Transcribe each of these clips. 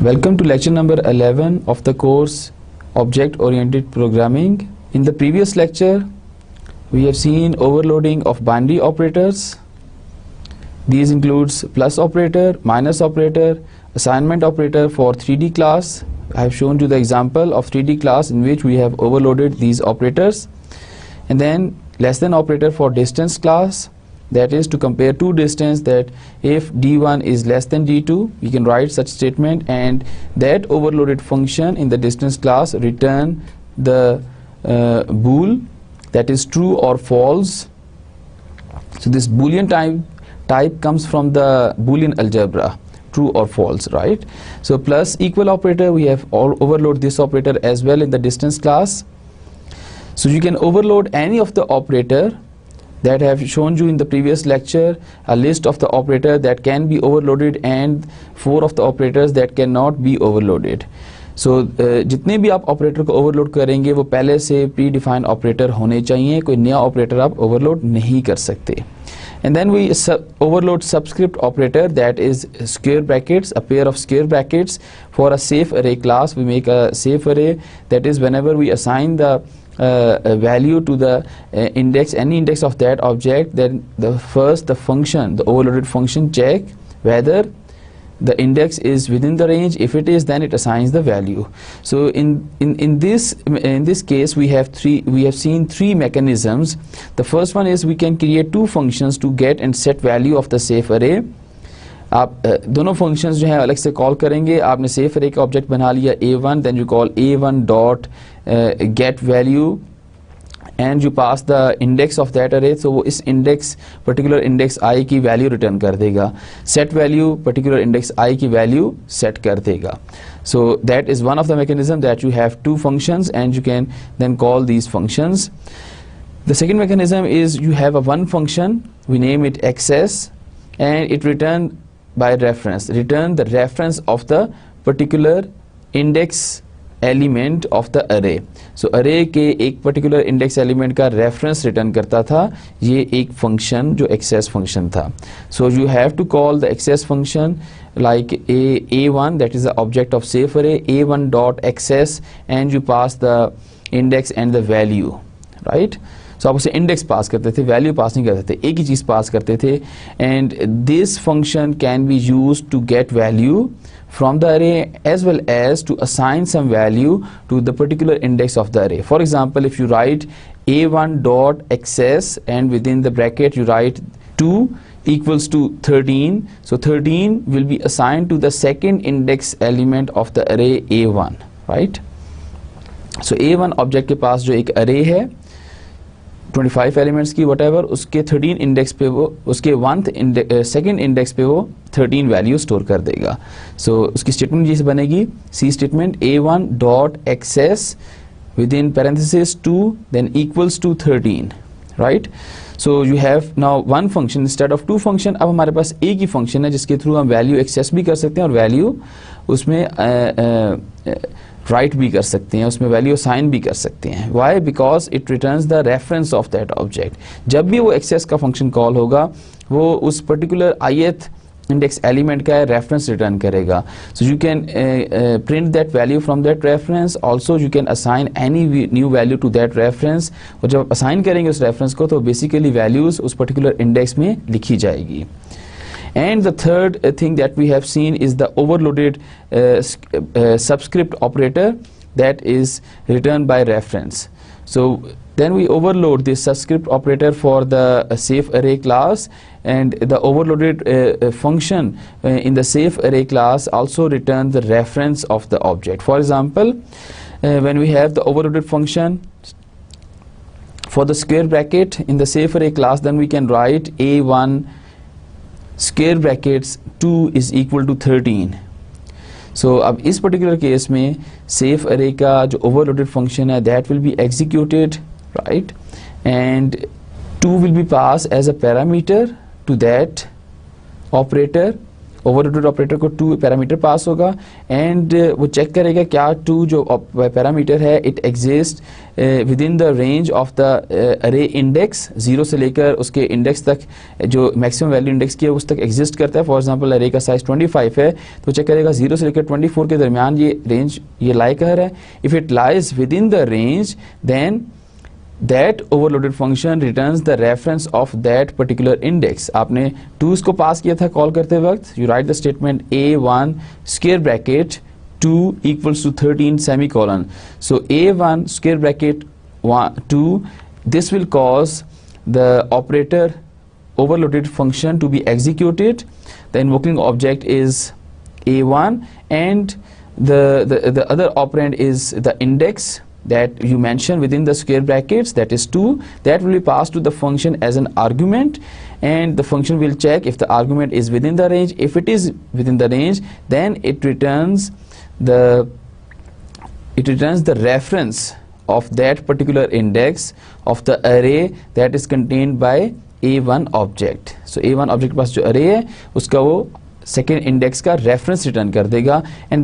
Welcome to lecture number 11 of the course Object-Oriented Programming. In the previous lecture, we have seen overloading of binary operators. These includes plus operator, minus operator, assignment operator for 3D class. I have shown you the example of 3D class in which we have overloaded these operators. And then less than operator for distance class. That is to compare two distance, that if d1 is less than d2, we can write such statement, and that overloaded function in the distance class return the bool, that is true or false. So this boolean type comes from the Boolean algebra, true or false, right? So plus equal operator, we have overload this operator as well in the distance class. So you can overload any of the operator that I have shown you in the previous lecture, a list of the operator that can be overloaded and 4 of the operators that cannot be overloaded. So जितने भी आप operator को overload करेंगे वो पहले से pre defined operator होने चाहिए, कोई नया ऑपरेटर आप ओवरलोड नहीं कर सकते. And then we overload subscript operator, that is square brackets, a pair of square brackets. For a safe array class, we make a safe array, that is whenever we assign the value to the index, any index of that object, then the function, the overloaded function, check whether the index is within the range. If it is, then it assigns the value. So in this case we have seen three mechanisms. The first one is we can create two functions to get and set value of the safe array. आप दोनों functions जो हैं अलग से call करेंगे. आपने safe array का object बना लिया a1, then you call a1 dot get value and you pass the index of that array. So वो इस index particular index I की value return कर देगा. Set value particular index I की value set कर देगा. So that is one of the mechanism, that you have two functions and you can then call these functions. The second mechanism is you have a one function, we name it access, and it return by reference, return the reference of the particular index element of the array. So array के एक particular index element का reference return करता था, ये एक function जो access function था. So you have to call the access function like a1, that is the object of safe array, a1 dot access, and you pass the index and the value, right? So आप उसे index पास करते थे, value पास नहीं करते थे, एक ही चीज़ पास करते थे. And this function can be used to get value from the array as well as to assign some value to the particular index of the array. For example, if you write a1 dot access and within the bracket you write 2 equals to 13, so 13 will be assigned to the second index element of the array a1, right? So a1 object के पास जो एक array है 25 elements की whatever, उसके 13 index पे वो उसके second index पे वो 13 वैल्यू स्टोर कर देगा. सो उसकी स्टेटमेंट जैसे बनेगी C statement a1 dot access within parenthesis 2 then equals to 13, right. So you have now one function instead of two function. अब हमारे पास एक ही फंक्शन है जिसके थ्रू हम वैल्यू एक्सेस भी कर सकते हैं और वैल्यू उसमें राइट भी कर सकते हैं, उसमें वैल्यू असाइन भी कर सकते हैं. Why? Because it returns the reference of that object. जब भी वो एक्सेस का फंक्शन कॉल होगा वो उस पर्टिकुलर ith इंडेक्स एलिमेंट का रेफरेंस रिटर्न करेगा. So you can print that value from that reference. Also you can assign any new value to that reference. और जब असाइन करेंगे उस रेफरेंस को तो बेसिकली वैल्यूज उस पर्टिकुलर इंडेक्स में लिखी जाएगी. And the third thing that we have seen is the overloaded subscript operator, that is returned by reference. So then we overload this subscript operator for the safe array class, and the overloaded function in the safe array class also returns the reference of the object. For example, when we have the overloaded function for the square bracket in the safe array class, then we can write a1 square brackets 2 is equal to 13. So अब इस particular case में safe array का जो overloaded function है that will be executed, right, and 2 will be passed as a parameter to that operator overloaded operator को 2 parameter pass होगा and वो check करेगा क्या 2 जो पैरामीटर है it exist with in the range of the अरे index, 0 से लेकर उसके इंडेक्स तक जो मैक्सिमम वैल्यू इंडेक्स की है उस तक एग्जिस्ट करता है। फॉर एग्जांपल अरे का साइज 25 है तो चेक करेगा 0 से लेकर 24 के दरमियान ये रेंज ये लाई कर है। If it lies within the range then that overloaded function returns the reference of that particular index। आपने 2 को पास किया था कॉल करते वक्त, you write the statement a1 square bracket 2 equals to 13 semicolon। so a1 square bracket 2, this will cause the operator overloaded function to be executed. The invoking object is a1 and the other operand is the index that you mention within the square brackets, that is 2, that will be passed to the function as an argument, and the function will check if the argument is within the range. If it is within the range, then it returns the reference of that particular index of the array that is contained by a1 object। so a1 object पास जो array है उसका वो second index का reference return कर देगा, and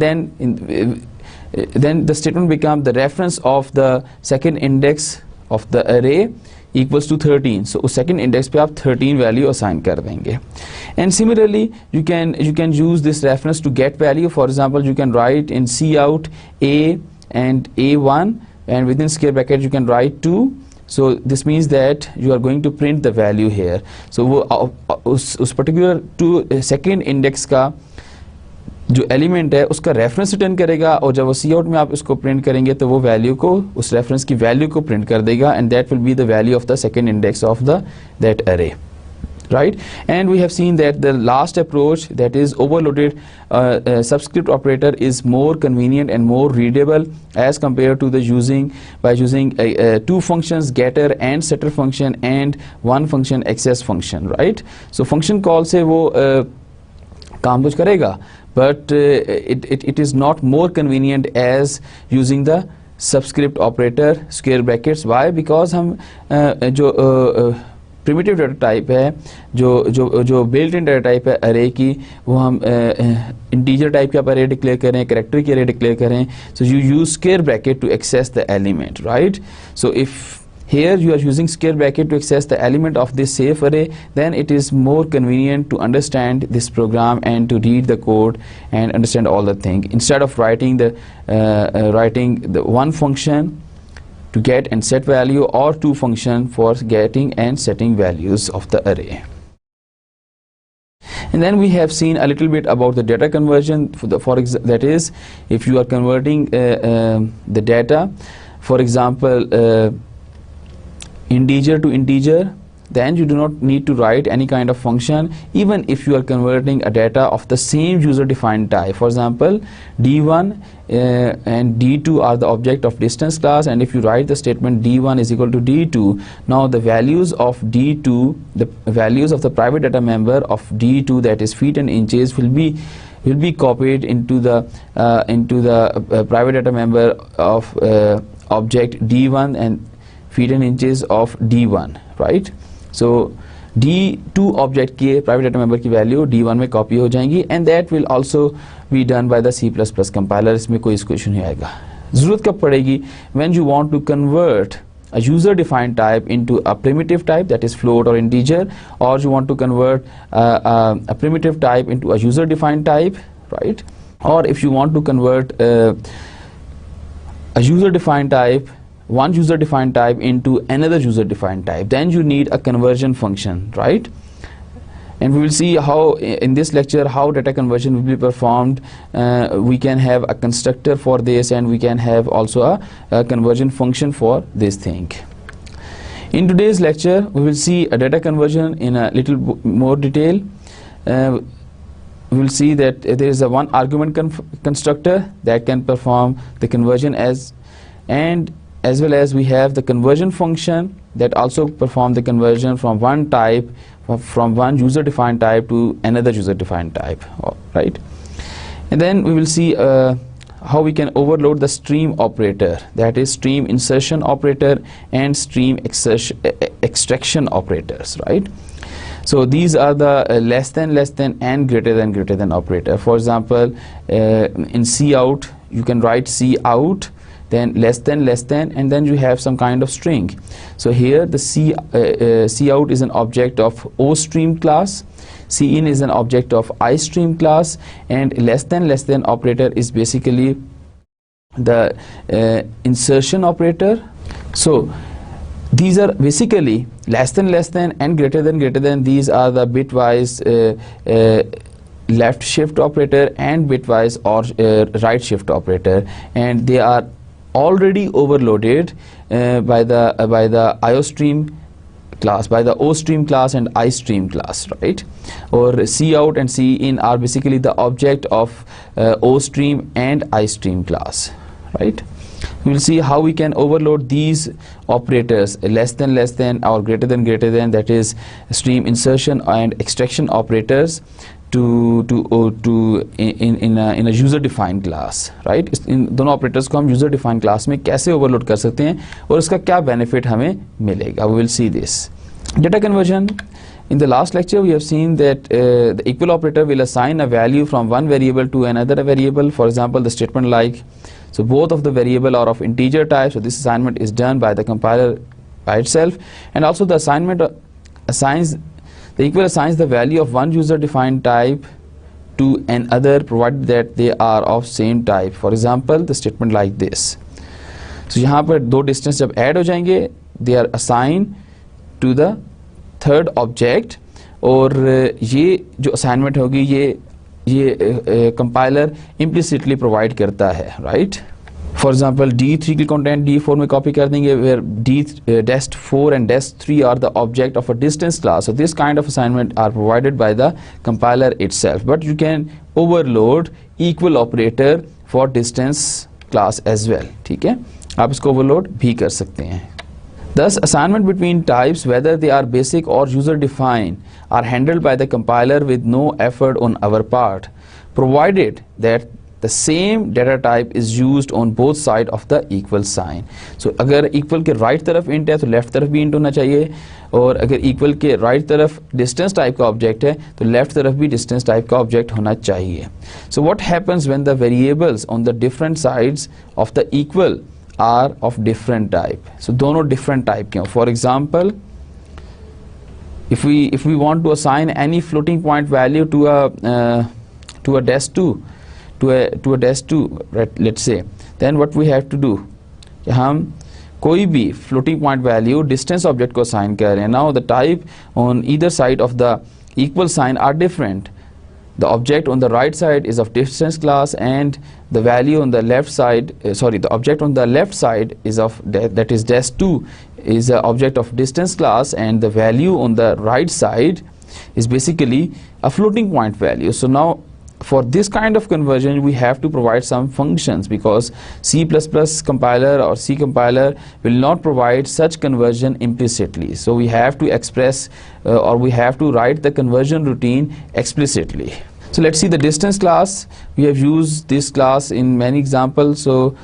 then the statement become the reference of the second index of the array equals to 13। so उस second index पे आप 13 value assign कर देंगे। and similarly you can use this reference to get value। for example you can write in cout a and a1 and within square bracket you can write 2। so this means that you are going to print the value here। so वो उस particular second index का जो element है उसका reference return करेगा, और जब वो सी आउट में आप इसको प्रिंट करेंगे तो वो वैल्यू को उस रेफरेंस की वैल्यू को प्रिंट कर देगा, and that will be the value of the second index of the that अरे, right? And we have seen that the last approach, that is overloaded subscript operator, is more convenient and more readable as compared to the using two functions, getter and setter function, and one function access function, right? So function call से वो काम कुछ करेगा, but it is not more convenient as using the subscript operator square brackets। why? because हम जो primitive data type है, जो built in data type है अरे की, वो हम इंटीजर टाइप के आप अरे डिक्लेयर करें, कैरेक्टर की अरे डिक्लेयर करें, so you use square bracket to access the element, right? So if here you are using square bracket to access the element of this safe array, then it is more convenient to understand this program and to read the code and understand all the thing, instead of writing the one function to get and set value, or two function for getting and setting values of the array. And then we have seen a little bit about the data conversion, that is, if you are converting the data, for example integer to integer, then you do not need to write any kind of function, even if you are converting a data of the same user defined type. For example, d1 and d2 are the object of distance class, and if you write the statement d1 is equal to d2, now the values of d2, the values of the private data member of d2, that is feet and inches, will be copied into the private data member of object d1 and feet and inches of d1, right? So d2 object के private data member की value d1 में copy हो जाएंगी, and that will also be done by the C++ compiler। इसमें कोई issue नहीं आएगा। ज़रूरत कब पड़ेगी? when you want to convert a user defined type into a primitive type, that is float or integer, or you want to convert a primitive type into a user defined type, right? Or if you want to convert a user defined type, one user defined type into another user defined type, then you need a conversion function, right? And we will see how in this lecture how data conversion will be performed. We can have a constructor for this, and we can have also a conversion function for this thing. In today's lecture we will see a data conversion in a little more detail. We will see that there is a one argument constructor that can perform the conversion as well as we have the conversion function that also perform the conversion from one type, from one user defined type to another user defined type, right? And then we will see how we can overload the stream operator, that is stream insertion operator and stream extraction operators, right? So these are the less than, and greater than operator. For example, in cout, you can write cout, then less than, and then you have some kind of string. So here the cout is an object of OStream class, cin is an object of iStream class, and less than operator is basically the insertion operator. So these are basically less than and greater than. These are the bitwise left shift operator and bitwise or right shift operator, and they are already overloaded by the IOStream class, by the OStream class and iStream class, right? Or cout and cin are basically the object of OStream and iStream class, right? We will see how we can overload these operators, less than or greater than, that is stream insertion and extraction operators, in a user defined class, right? इन दोनों operators को हम user defined class में कैसे overload कर सकते हैं और उसका क्या benefit हमें मिलेगा. We will see this. Data conversion. In the last lecture we have seen that the equal operator will assign a value from one variable to another variable. For example, the statement like, so both of the variable are of integer type, so this assignment is done by the compiler by itself, and also the assignment the equal assigns the value of one user defined type to another provided that they are of same type. For example, the statement like this. So यहाँ पर दो distance जब add हो जाएंगे, they are assigned to the third object, और ये जो assignment होगी ये compiler implicitly provide करता है, right? For example, D3 की content D4 में copy कर देंगे, where dest4 and dest3 are the object of a distance class. So this kind of assignment are provided by the compiler itself. But you can overload equal operator for distance class as well. ठीक है, आप इसको overload भी कर सकते हैं. Thus, assignment between types, whether they are basic or user defined, are handled by the compiler with no effort on our part, provided that the same data type is used on both sides of the equal sign. So अगर equal के right तरफ int है तो left तरफ भी int होना चाहिए, और अगर equal के right तरफ distance type का object है तो left तरफ भी distance type का object होना चाहिए. So what happens when the variables on the different sides of the equal are of different type? So दोनों different type के हों. For example, if we want to assign any floating point value to a dest2, to a dest2, right, let's say, then what we have to do, हम कोई भी floating point value distance object को assign कर रहे हैं. Now the type on either side of the equal sign are different. The object on the right side is of distance class, and the value on the left side, the object on the left side is of that is dest2 is an object of distance class, and the value on the right side is basically a floating point value. So now for this kind of conversion we have to provide some functions, because C++ compiler or C compiler will not provide such conversion implicitly. So we have to express or we have to write the conversion routine explicitly. So let's see the distance class. We have used this class in many examples, so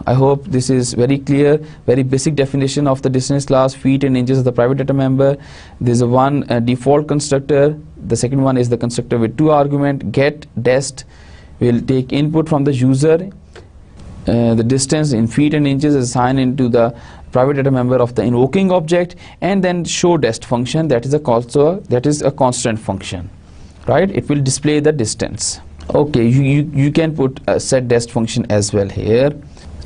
I hope this is very clear. Very basic definition of the distance class: feet and inches of the private data member. There is one default constructor. The second one is the constructor with two arguments. Get dest will take input from the user. The distance in feet and inches is assigned into the private data member of the invoking object, and then show dest function, that is a constant function, right? It will display the distance. Okay, you can put a set dest function as well here.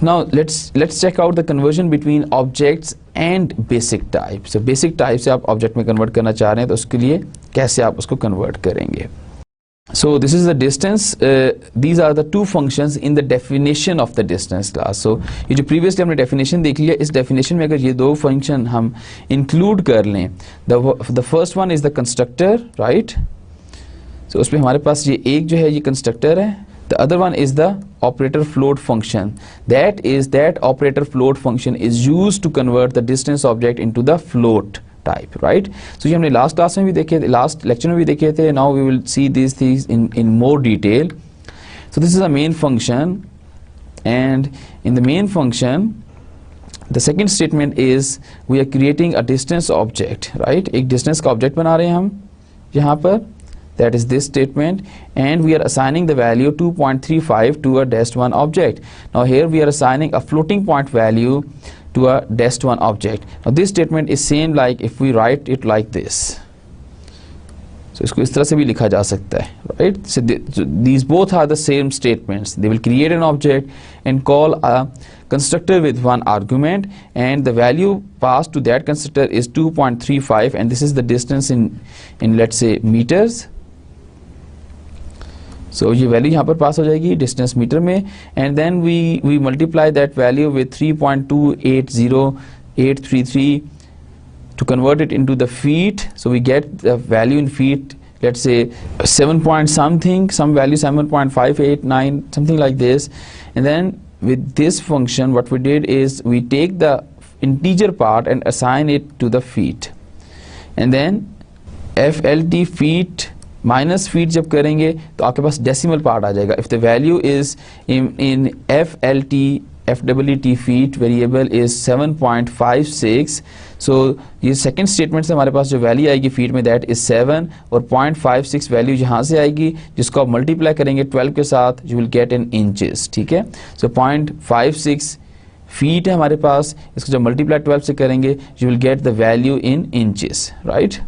Now let's check out the conversion between objects and basic type. So basic type से आप object में convert करना चाह रहे हैं तो उसके लिए कैसे आप उसको convert करेंगे? So this is the distance. These are the two functions in the definition of the distance class. So ये जो previously हमने definition देख लिया, इस definition में अगर ये दो function हम include कर लें, the first one is the constructor, right? So उसमें हमारे पास ये एक जो है ये constructor है. The other one is the operator float function. That operator float function is used to convert the distance object into the float type, right? So ये हमने last class में भी देखे थे, last lecture में भी देखे थे. Now we will see these things in more detail. So this is a main function, and in the main function The second statement is we are creating a distance object, right? एक distance का object बना रहे हैं हम यहाँ पर, that is this statement, and we are assigning the value 2.35 to a dest1 object. Now here we are assigning a floating point value to a dest1 object. Now this statement is same like if we write it like this. So इसको इस तरह से भी लिखा जा सकता है, right? So these both are the same statements. They will create an object and call a constructor with one argument, and the value passed to that constructor is 2.35, and this is the distance in let's say meters. So ये value यहाँ पर पास हो जाएगी distance metre में, and then we multiply that value with 3.280833 to convert it into the feet. So we get the value in feet, let's say 7 point something, some value 7.589, something like this. And then with this function what we did is we take the integer part and assign it to the feet, and then FLT feet minus feet जब करेंगे तो आपके पास decimal part आ जाएगा. If the value is in FLT FWT feet variable is 7.56, so ये second statement से हमारे पास जो value आएगी feet में that is 7, और 0.56 value यहाँ से आएगी जिसको आप multiply करेंगे 12 के साथ, you will get in inches. ठीक है, so 0.56 feet है हमारे पास, इसको जब multiply 12 से करेंगे you will get the value in inches, right?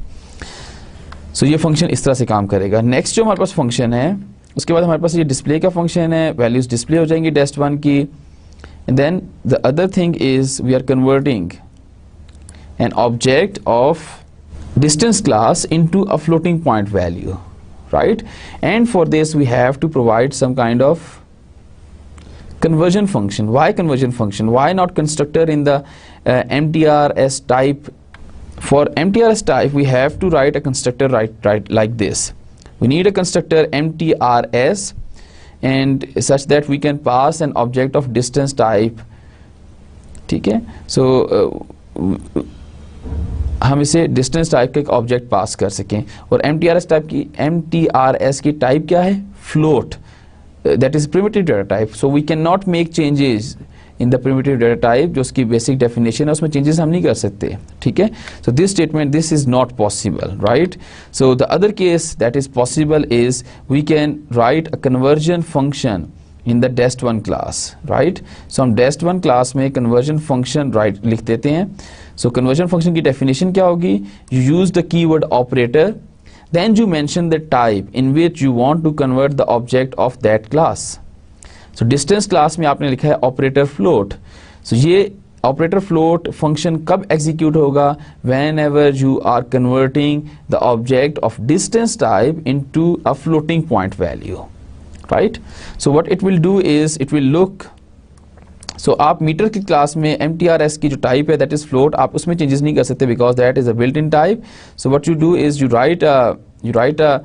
So ये function इस तरह से काम करेगा. Next जो हमारे पास function है, उसके बाद हमारे पास ये display का function है, values display हो जाएंगी dest1 की. And then the other thing is we are converting an object of distance class into a floating point value, right? And for this we have to provide some kind of conversion function. Why conversion function? Why not constructor in the MTRS type? For MTRS type we have to write a constructor right like this. We need a constructor MTRS, and such that we can pass an object of distance type. ठीक है, so हम इसे distance type का एक object pass कर सकें. और MTRS की type क्या है? Float. That is primitive data type. So we cannot make changes in the primitive data type. जो उसकी basic definition है उसमें changes हम नहीं कर सकते. ठीक है, so this statement, this is not possible, right? So the other case that is possible is we can write a conversion function in the dest1 class, right? So हम dest1 class में conversion function लिख देते हैं. So conversion function की definition क्या होगी? You use the keyword operator, then you mention the type in which you want to convert the object of that class. So distance class में आपने लिखा है operator float. So ये operator float function कब execute होगा? Whenever you are converting the object of distance type into a floating point value, right? So what it will do is it will look, so आप metre की class में MTRS की जो type है that is float, आप उसमें changes नहीं कर सकते because that is a built-in type. So what you do is you write a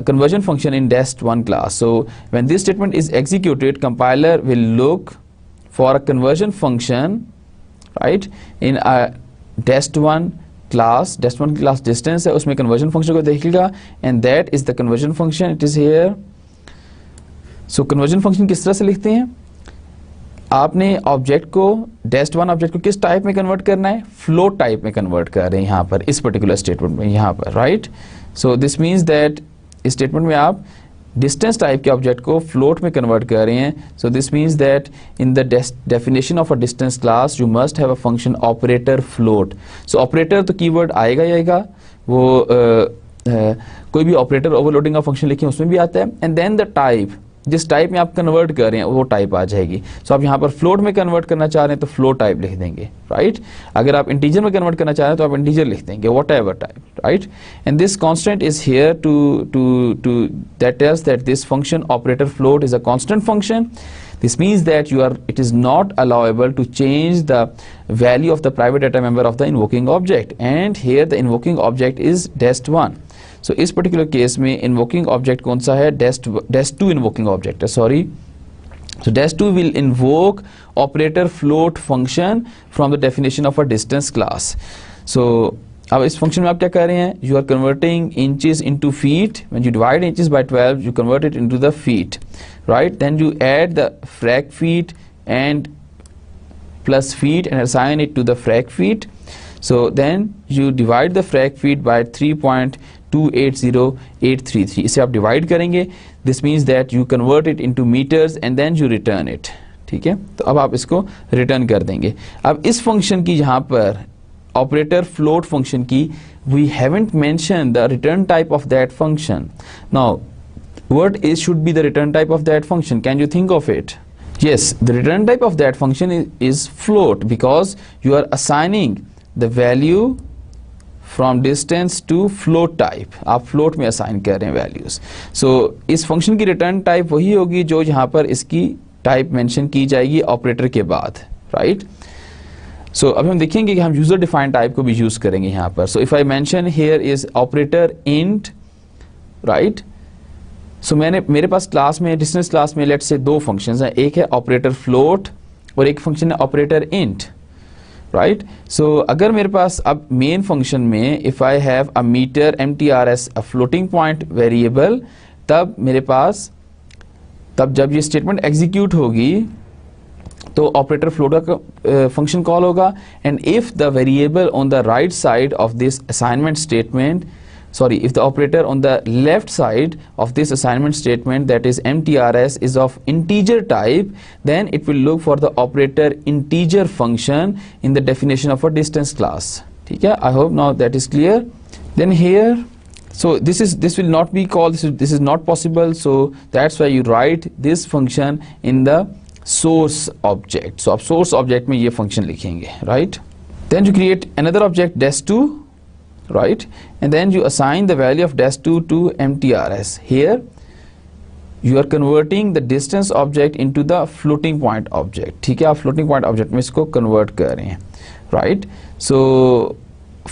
conversion function in dest1 class. So when this statement is executed, compiler will look for a conversion function, right, in a dest1 class. dest1 class distance है, उसमें conversion function को देखेगा, and that is the conversion function. It is here. So conversion function किस तरह से लिखते हैं? आपने ऑब्जेक्ट को dest1 ऑब्जेक्ट को किस टाइप में कन्वर्ट करना है? फ्लोट टाइप में कन्वर्ट कर रहे हैं यहाँ पर, इस पर्टिकुलर स्टेटमेंट में यहाँ पर, right? So this means that इस स्टेटमेंट में आप डिस्टेंस टाइप के ऑब्जेक्ट को फ्लोट में कन्वर्ट कर रहे हैं. So this means that in the definition of a distance class you must have a function operator float. So operator तो कीवर्ड आएगा ही आएगा, वो कोई भी ऑपरेटर ओवरलोडिंग का फंक्शन लिखें उसमें भी आता है, एंड देन द टाइप, जिस टाइप में आप कन्वर्ट कर रहे हैं वो टाइप आ जाएगी. सो आप यहाँ पर फ्लोट में कन्वर्ट करना चाह रहे हैं तो फ्लोट टाइप लिख देंगे, राइट? अगर आप इंटीजर में कन्वर्ट करना चाह रहे हैं तो आप इंटीजर लिख देंगे, whatever type, right? And this constant is here to that tells that this function operator float is a constant function. This means that it is not allowable to change the value of the private data member of the invoking object, and here the invoking object is dest1. So इस particular case में invoking object कौन सा है? dest2 invoking object है, sorry. So dest2 will invoke operator float function from the definition of a distance class. So अब इस function में आप क्या कर रहे हैं? You are converting inches into feet. When you divide inches by 12, you convert it into the feet, right? Then you add the frac feet and plus feet and assign it to the frac feet. So then you divide the frac feet by 3.280833. इसे आप divide करेंगे. This means that you convert it into meters and then you return it. ठीक है, तो अब आप इसको return कर देंगे. अब इस function की यहाँ पर operator float function की we haven't mentioned the return type of that function. Now what should be the return type of that function? Can you think of it? Yes, the return type of that function is float, because you are assigning the value from distance to float type. आप float में assign कर रहे हैं values. So इस function की return type वही होगी जो यहाँ पर इसकी type mention की जाएगी operator के बाद, right? So अभी हम देखेंगे कि हम user defined type को भी use करेंगे यहाँ पर. So if I mention here is operator int, right? So मेरे पास क्लास में डिस्टेंस क्लास में लेट्स से दो फंक्शंस हैं, एक है ऑपरेटर फ्लोट और एक फंक्शन है ऑपरेटर इंट, राइट? सो अगर मेरे पास अब मेन फंक्शन में if I have a metre mtrs a floating point variable, तब मेरे पास तब जब ये स्टेटमेंट एग्जीक्यूट होगी तो ऑपरेटर फ्लोट का फंक्शन कॉल होगा. And if the variable on the right side of this assignment statement, sorry, if the operator on the left side of this assignment statement, that is mtrs, is of integer type, then it will look for the operator integer function in the definition of a distance class. ठीक है, I hope now that is clear. Then here, so this will not be called, this is not possible, so that's why you write this function in the source object. So आप source object में ये function लिखेंगे, right? Then you create another object dash2, right, and then you assign the value of dash2 to mtrs. Here you are converting the distance object into the floating point object. ठीक है, आप floating point object में इसको convert कर रहे हैं, right? So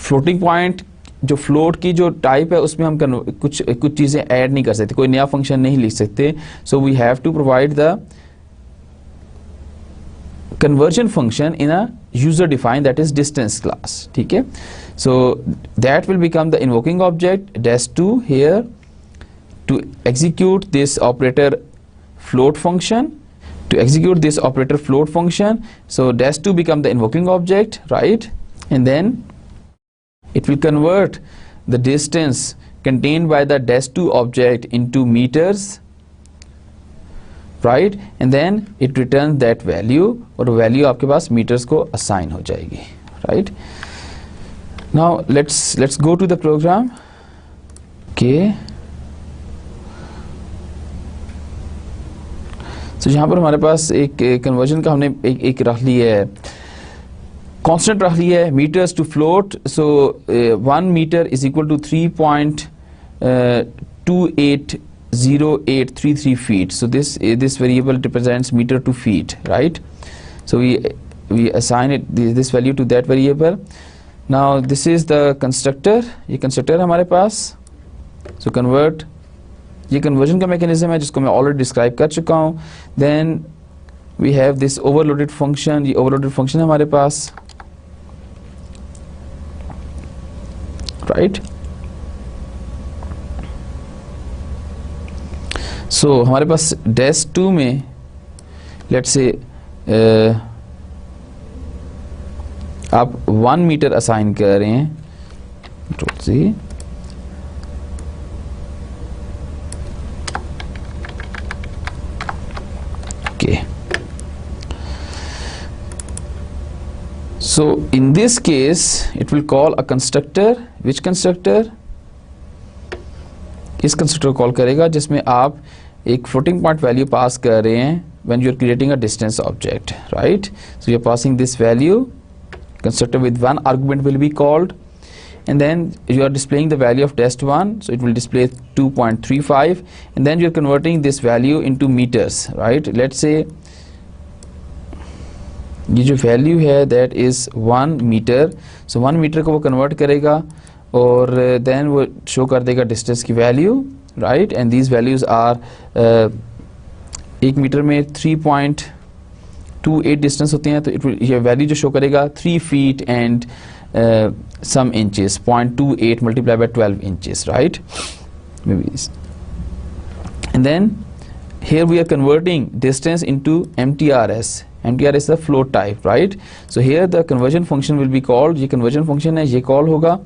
floating point जो float की जो type है उसमें हम कुछ चीज़ें add नहीं कर सकते, कोई नया function नहीं लिख सकते. So we have to provide the conversion function in a user defined, that is distance class. ठीक है, so that will become the invoking object dash2 here to execute this operator float function. To execute this operator float function, so dash2 become the invoking object, right? And then it will convert the distance contained by the dash2 object into meters, right? And then it returns that value, और value आपके पास meters को assign हो जाएगी, right? Now let's go to the program. Okay. So यहाँ पर हमारे पास एक conversion का हमने एक रख ली है, constant रख ली है, meters to float. So 1 meter is equal to 3.280833 feet. So this variable represents meter to feet, right? So we assign it this value to that variable. Now this is the constructor, ये constructor हमारे पास. So convert, ये conversion का mechanism है जिसको मैं already describe कर चुका हूँ. Then we have this overloaded function, ये overloaded function है हमारे पास, right? So हमारे पास dash2 में let's say आप 1 मीटर असाइन कर रहे हैं, okay. So in this case it will call a constructor. Which constructor? इस कंस्ट्रक्टर कॉल करेगा जिसमें आप एक फ्लोटिंग पॉइंट वैल्यू पास कर रहे हैं when you are creating a distance object, right? So you are passing this value, constructor with one argument will be called, and then you are displaying the value of dash1, so it will display 2.35, and then you are converting this value into meters, right? Let's say ये जो value है that is 1 meter, so 1 meter को वो convert करेगा और then वो show कर देगा distance की value, right? And these values are 1 metre में 3.28 डिस्टेंस होते हैं, तो ये वैल्यू जो शो करेगा 3 feet and some inches, 0.28 multiplied by 12 inches, right? Maybe this. And then here we are converting distance into mtrs. MTR is the float type, right? So here the conversion function will be called, ये conversion function है, ये call होगा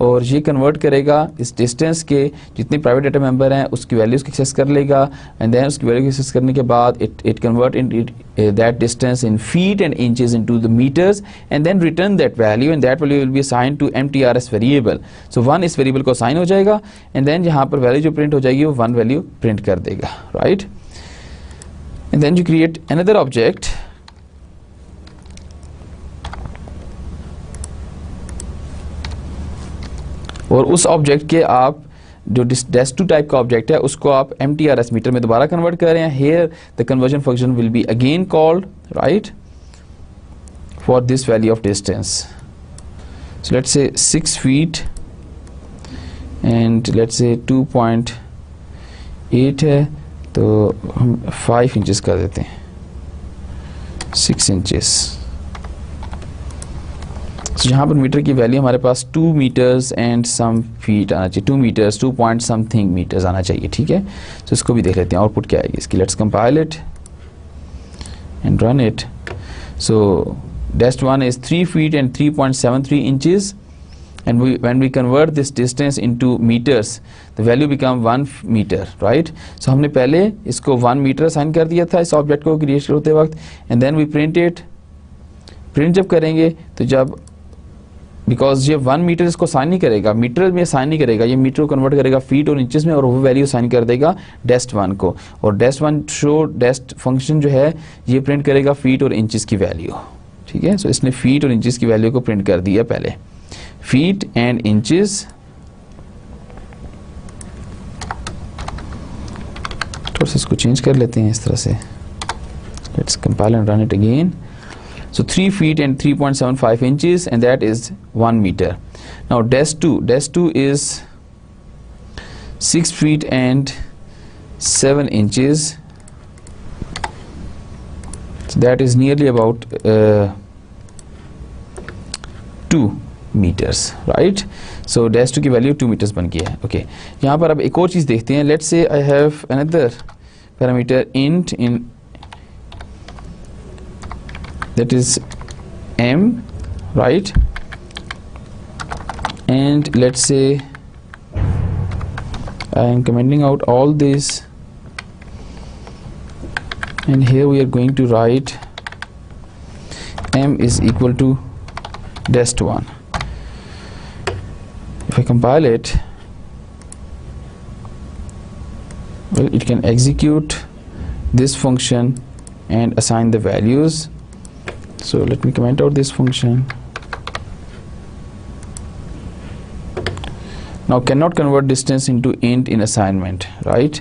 और ये convert करेगा इस distance के जितने प्राइवेट डाटा मेंबर हैं उसकी वैल्यूज़ की एक्सेस कर लेगा एंड देन उसकी वैल्यू एक्सेस करने के बाद it convert in that distance in feet and inches into the metres and then return that value and that value will be assigned to MTRS variable. So 1 इस variable को assign हो जाएगा and then यहाँ पर value जो print हो जाएगी वो 1 वैल्यू प्रिंट कर देगा, right. And then you create another object और उस ऑब्जेक्ट के आप जो डेस2 टाइप का ऑब्जेक्ट है उसको आप MTRS मीटर में दोबारा कन्वर्ट कर रहे हैं. Here the conversion function will be again called, right, for this value of distance. So let's say 6 feet and let's say 2.8 है तो हम 5 इंचेस कर देते हैं, 6 इंचेस. तो यहाँ पर मीटर की वैल्यू हमारे पास 2 मीटर्स एंड सम फीट आना चाहिए, 2 मीटर्स 2 पॉइंट समथिंग मीटर्स आना चाहिए, ठीक है. तो इसको भी देख लेते हैं आउटपुट क्या आएगी इसकी. Let's compile it and run it. So डेस्ट1 is 3 feet and 3.73 inches and when we convert this distance into meters the value become 1 meter, right. So हमने पहले इसको 1 मीटर असाइन कर दिया था इस ऑब्जेक्ट को क्रिएट करते वक्त and then we print it. Print जब करेंगे तो जब बिकॉज ये 1 मीटर इसको साइन नहीं करेगा, मीटर में साइन नहीं करेगा, ये मीटर को कन्वर्ट करेगा फीट और इंचेस में और वो वैल्यू साइन कर देगा डेस्ट1 को और डेस्ट1 शो डेस्ट फंक्शन जो है ये प्रिंट करेगा फीट और इंचेस की वैल्यू, ठीक है. सो इसने फीट और इंचेस की वैल्यू को प्रिंट कर दिया पहले, फीट एंड इंचेस. थोड़ा सा इसको चेंज कर लेते हैं इस तरह से. Let's compile and run it again. So 3 feet and 3.75 inches and that is 1 meter. Now DES2 is 6 feet and 7 inches. So that is nearly about 2 meters, right? So DES2 की वैल्यू 2 meters बन गया है. Okay. यहाँ पर अब एक और चीज़ देखते हैं. Let's say I have another parameter int in that is M, right, and let's say I am commenting out all this and here we are going to write M is equal to dest1. If I compile it, well, it can execute this function and assign the values. So let me comment out this function. Now cannot convert distance into int in assignment, right?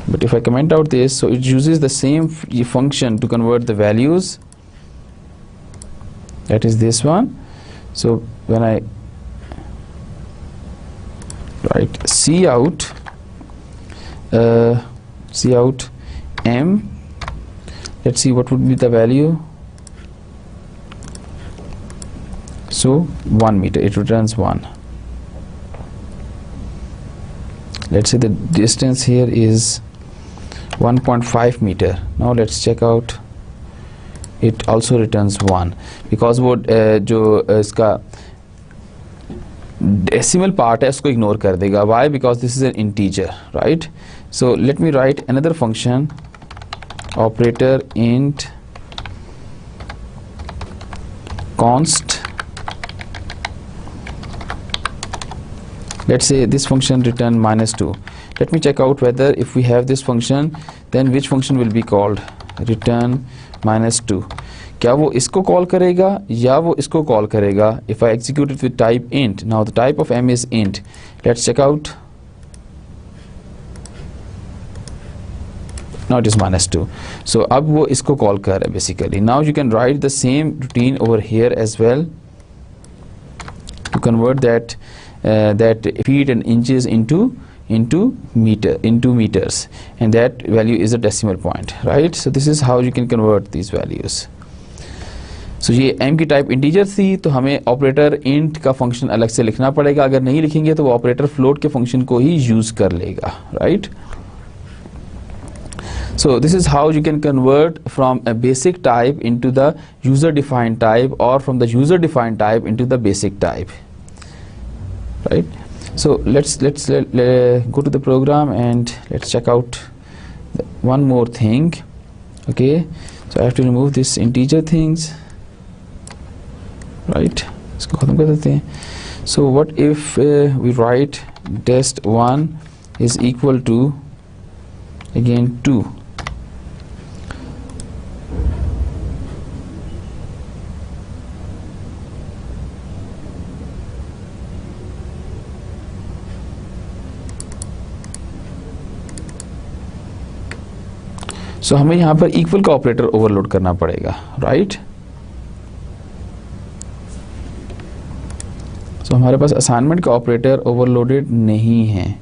But if I comment out this, so it uses the same function to convert the values. That is this one. So when I write cout M, let's see what would be the value. So 1 meter, it returns 1. Let's say the distance here is 1.5 meter. Now let's check out, it also returns 1 because वो जो इसका decimal part है उसको ignore कर देगा. Why? Because this is an integer, right? So let me write another function, operator int const. Let's say this function return -2. Let me check out whether if we have this function then which function will be called. Return -2. क्या वो इसको call करेगा या वो इसको call करेगा? If I execute it with type int, now the type of M is int. Let's check out. Now it is -2. So अब वो इसको कॉल कर रहा है basically. Now you can write the same routine over here as well to convert that feet and inches into meters, and that value is a decimal point, right? So this is how you can convert these values. So ये m की type integer थी तो हमें operator int का function अलग से लिखना पड़ेगा. अगर नहीं लिखेंगे तो वो ऑपरेटर फ्लोट के फंक्शन को ही यूज कर लेगा, right? So this is how you can convert from a basic type into the user defined type, or from the user defined type into the basic type, right? So let's go to the program and let's check out one more thing. Okay, so I have to remove this integer things, right? इसको खत्म कर देते हैं. So what if we write test1 is equal to again 2. So हमें यहाँ पर equal का operator overload करना पड़ेगा, राइट? So हमारे पास असाइनमेंट का ऑपरेटर ओवरलोडेड नहीं है.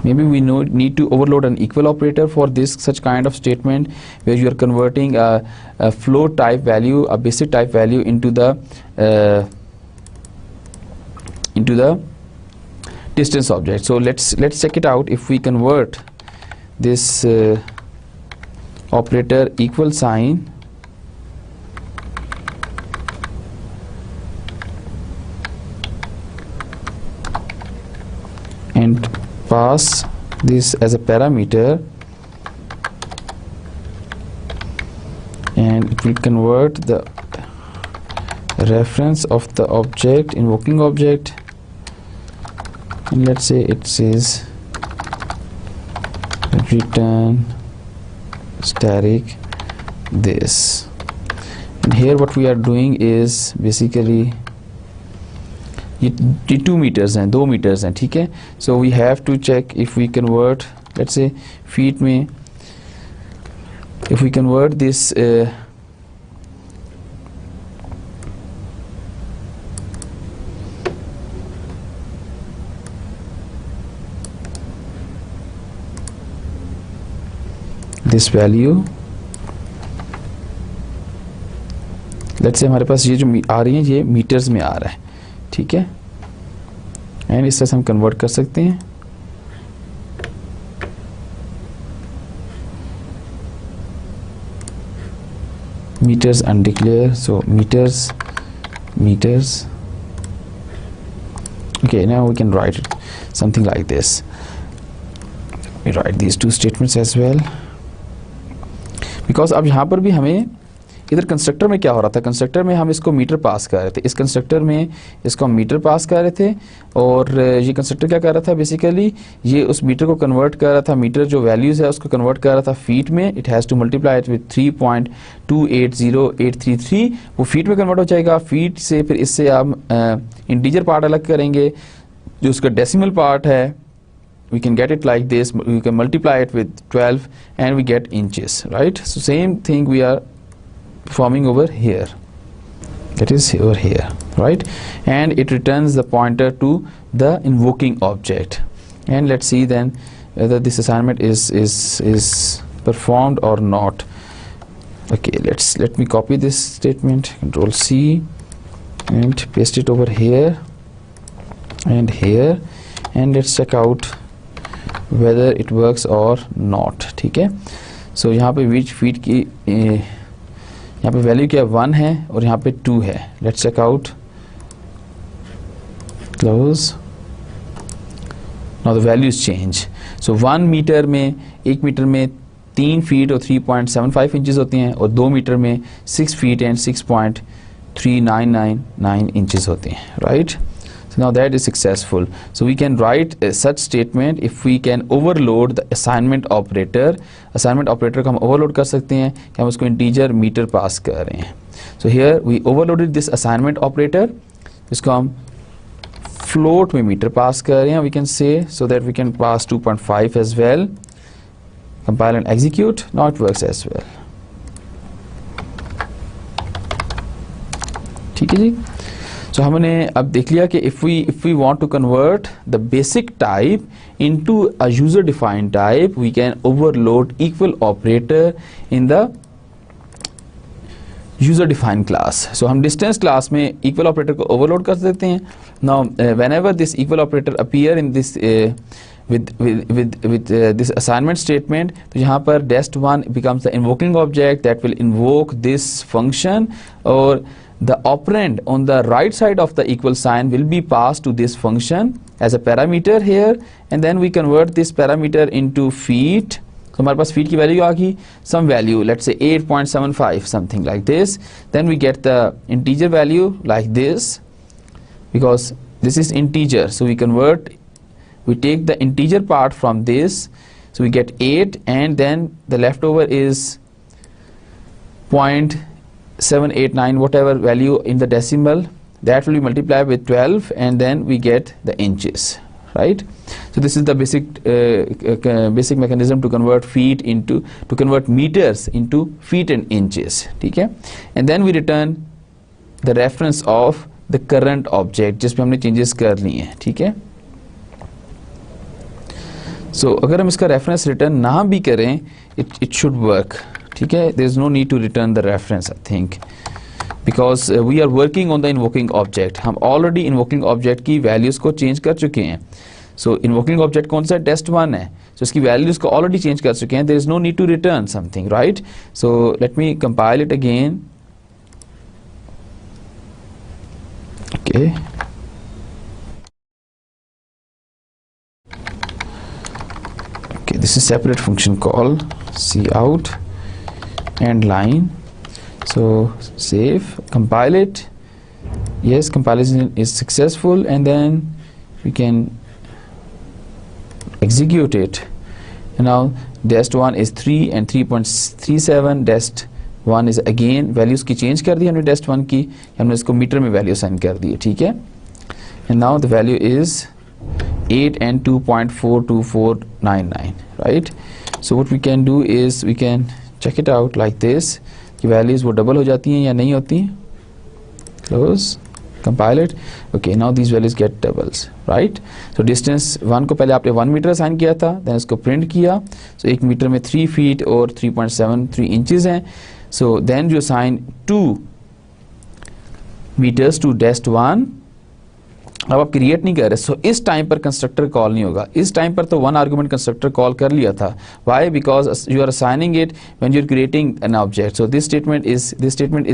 Maybe we need to overload an equal operator for this such kind of statement where you are converting a float type value, a basic type value into the distance object. So let's check it out. If we convert this operator equal sign and pass this as a parameter, and it will convert the reference of the object, invoking object, and let's say it says return static this. And here what we are doing is basically ये 2 meters हैं, 2 meters हैं, ठीक है? So we have to check if we convert, let's say feet में, if we convert this this value, let's say हमारे पास ये जो आ रही है ये meters में आ रहा है, ठीक है? एंड इस तरह से हम कन्वर्ट कर सकते हैं. Metres undeclare, so metres. Okay, now we can write it something like this. We write these two statements as well, because अब यहाँ पर भी हमें इधर कंस्ट्रक्टर में क्या हो रहा था, कंस्ट्रक्टर में हम इसको मीटर पास कर रहे थे, इस कंस्ट्रक्टर में इसको हम मीटर पास कर रहे थे, और ये कंस्ट्रक्टर क्या कर रहा था, बेसिकली ये उस मीटर को कन्वर्ट कर रहा था, मीटर जो वैल्यूज़ है उसको कन्वर्ट कर रहा था फीट में. It has to multiply it with 3.280833, वो फीट में कन्वर्ट हो जाएगा. फीट से फिर इससे आप इंटीजर पार्ट अलग करेंगे, जो उसका डेसिमल पार्ट है, we can get it like this, we can multiply it with 12 and we get inches, right? So same thing we are performing over here, that is over here, right? And it returns the pointer to the invoking object. And let's see then whether this assignment is performed or not. Okay, let me copy this statement, Control C, and paste it over here and here, and let's check out whether it works or not. ठीक है? So यहाँ पे which feet की यहाँ पे value क्या 1 है और यहाँ पे 2 है. Let's check out. Close. Now the values change. So 1 metre में, 1 मीटर में 3 फीट और 3.75 इंचेस होती हैं, और 2 मीटर में 6 फीट एंड 6.3999 इंचेस होती हैं, right? So now that is successful. So we can write such statement if we can overload the assignment operator. Assignment operator को हम overload कर सकते हैं कि हम उसको integer meter pass कर रहे हैं. So here we overloaded this assignment operator, इसको हम float में meter pass कर रहे हैं. We can say so that we can pass 2.5 as well. Compile and execute. Now it works as well. ठीक है जी. So हमने अब देख लिया कि if we want to convert the basic type into a user defined type, we can overload equal operator in the user defined class. So हम distance class में equal operator को overload कर देते हैं. Now whenever this equal operator appear in this with this assignment statement, तो यहाँ पर dest1 becomes the invoking object that will invoke this function, or the operand on the right side of the equal sign will be passed to this function as a parameter here, and then we convert this parameter into feet. So हमारे पास feet की value आ गई, some value, let's say 8.75, something like this. Then we get the integer value like this, because this is integer, so we take the integer part from this, so we get 8, and then the leftover is 0.789, whatever value in the decimal, that will be multiplied with 12, and then we get the inches, right? So this is the basic mechanism to convert meters into feet and inches, okay? And then we return the reference of the current object जिसमें हमने changes कर ली हैं, ठीक है? So अगर हम इसका reference return ना भी करें, it should work, ठीक है? There is no need to return the reference, I think, because we are working on the invoking object. हम already invoking object की values को change कर चुके हैं. So invoking object कौन सा dest1 है, so इसकी values को already change कर चुके हैं. There is no need to return something, right? So let me compile it again. Okay. Okay, this is separate function call cout and line. So save, compile it. Yes, comparison is successful, and then we can execute it. And now dest1 is 3 and 3.37. dest1 is again values की change कर दी हमने dest1 की, हमने इसको metre में value assign कर दी है, ठीक है? And now the value is 8 and 2.42499, right? So what we can do is we can check it out like this, कि values वो double हो जाती हैं या नहीं होती. Close, compile it. Okay, now these values get doubles, right? So distance 1 को पहले आपने 1 मीटर असाइन किया था, then इसको print किया. So 1 मीटर में 3 feet और 3.73 inches हैं. So then you assign 2 meters to dest1. अब आप क्रिएट नहीं कर रहे, so इस टाइम पर कंस्ट्रक्टर कॉल नहीं होगा. इस टाइम पर तो 1 आर्गुमेंट कंस्ट्रक्टर कॉल कर लिया था. Why? Because you are assigning it when you're creating an object. So this statement is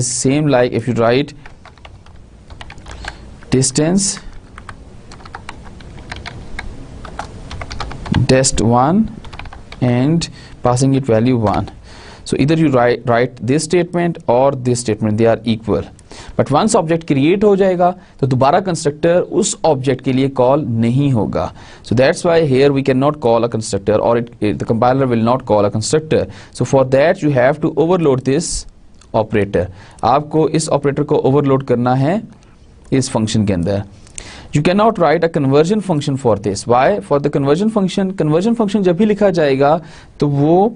same like if you write distance dest1 and passing it value 1. So either you write this statement or this statement, they are equal. But once object create हो जाएगा तो दोबारा constructor उस object के लिए call नहीं होगा. So that's why here we cannot call a constructor, or the compiler will not call a constructor. So for that you have to overload this operator. आपको इस operator को overload करना है इस function के अंदर. You cannot write a conversion function for this. Why? For the conversion function जब भी लिखा जाएगा तो वो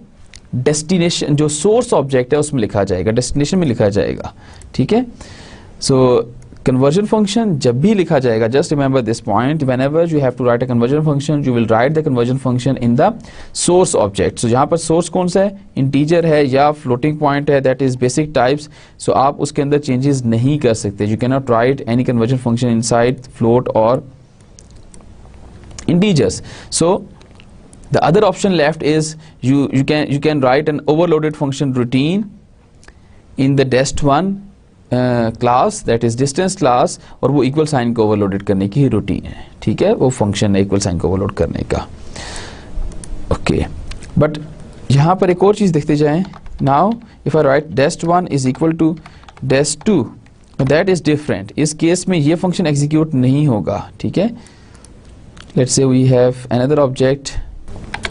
destination जो source object है उसमें लिखा जाएगा, destination में लिखा जाएगा, ठीक है? So conversion function जब भी लिखा जाएगा, just remember this point, whenever you have to write a conversion function, you will write the conversion function in the source object. So यहाँ पर source कौन सा है, integer है या floating point है, that is basic types. So आप उसके अंदर changes नहीं कर सकते. You cannot write any conversion function inside float or integers. So the other option left is you can write an overloaded function routine in the dest1 class, that is distance class, और वो equal sign को overloaded करने की routine है, ठीक है? वो function है equal sign को overload करने का. Okay, but यहाँ पर एक और चीज़ देखते जाएं. Now if I write dest1 is equal to dest2, that is different. इस case में ये function execute नहीं होगा, ठीक है? Let's say we have another object.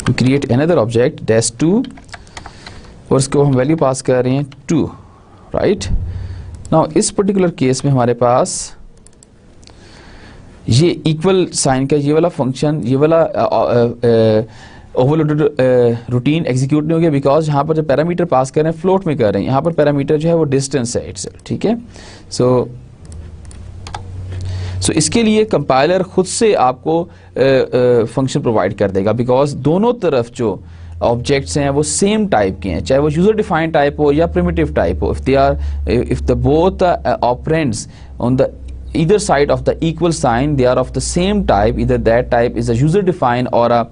We create another object dest2 और इसको हम वैल्यू पास कर रहे हैं 2, राइट? नाउ इस पर्टिकुलर केस में हमारे पास ये इक्वल साइन का ये वाला फंक्शन, ये वाला ओवरलोडेड रूटीन एग्जीक्यूट नहीं हो गया, बिकॉज यहाँ पर जो पैरामीटर पास कर रहे हैं फ्लोट में कर रहे हैं. यहाँ पर पैरामीटर जो है वो डिस्टेंस है इटसेल्फ, ठीक है? सो इसके लिए कंपाइलर खुद से आपको फंक्शन प्रोवाइड कर देगा, बिकॉज दोनों तरफ जो ऑब्जेक्ट्स हैं वो सेम टाइप के हैं, चाहे वो यूजर डिफाइंड टाइप हो या प्रिमिटिव टाइप हो. If the both operands on the either side of the equal sign, they are of the same type. Either that type is a user defined or a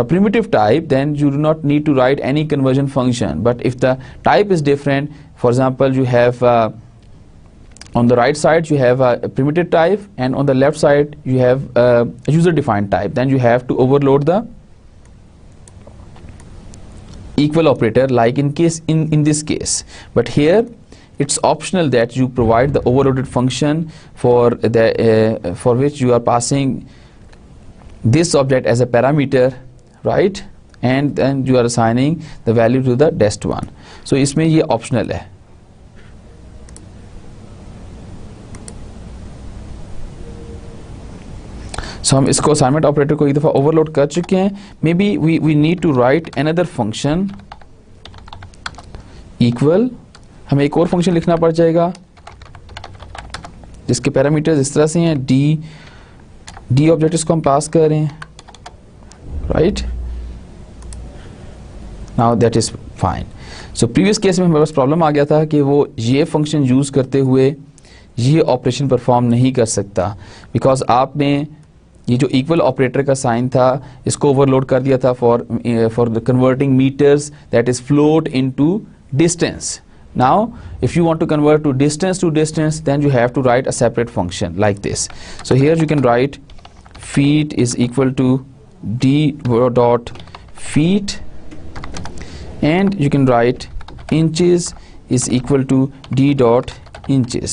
primitive type, then you do not need to write any conversion function. But if the type is different, for example, you have on the right side you have a primitive type, and on the left side you have a user defined type, then you have to overload the equal operator, like in this case. But here it's optional that you provide the overloaded function for which you are passing this object as a parameter, right? And then you are assigning the value to the dest1. So इसमें ये optional है. So हम इसको assignment operator को एक दफ़ा overload कर चुके हैं. Maybe we need to write another function equal. हमें एक और फंक्शन लिखना पड़ जाएगा जिसके पैरामीटर्स इस तरह से हैं. डी ऑब्जेक्ट इसको हम पास कर रहे हैं, right. Now that is fine. So previous case में हमारे पास प्रॉब्लम आ गया था कि वो ये फंक्शन यूज करते हुए ये ऑपरेशन परफॉर्म नहीं कर सकता, बिकॉज आपने ये जो इक्वल ऑपरेटर का साइन था इसको ओवरलोड कर दिया था for converting metres that is float into distance. Now if you want to convert to distance, then you have to write a separate function like this. So here you can write feet is equal to d dot feet, and you can write inches is equal to d dot inches.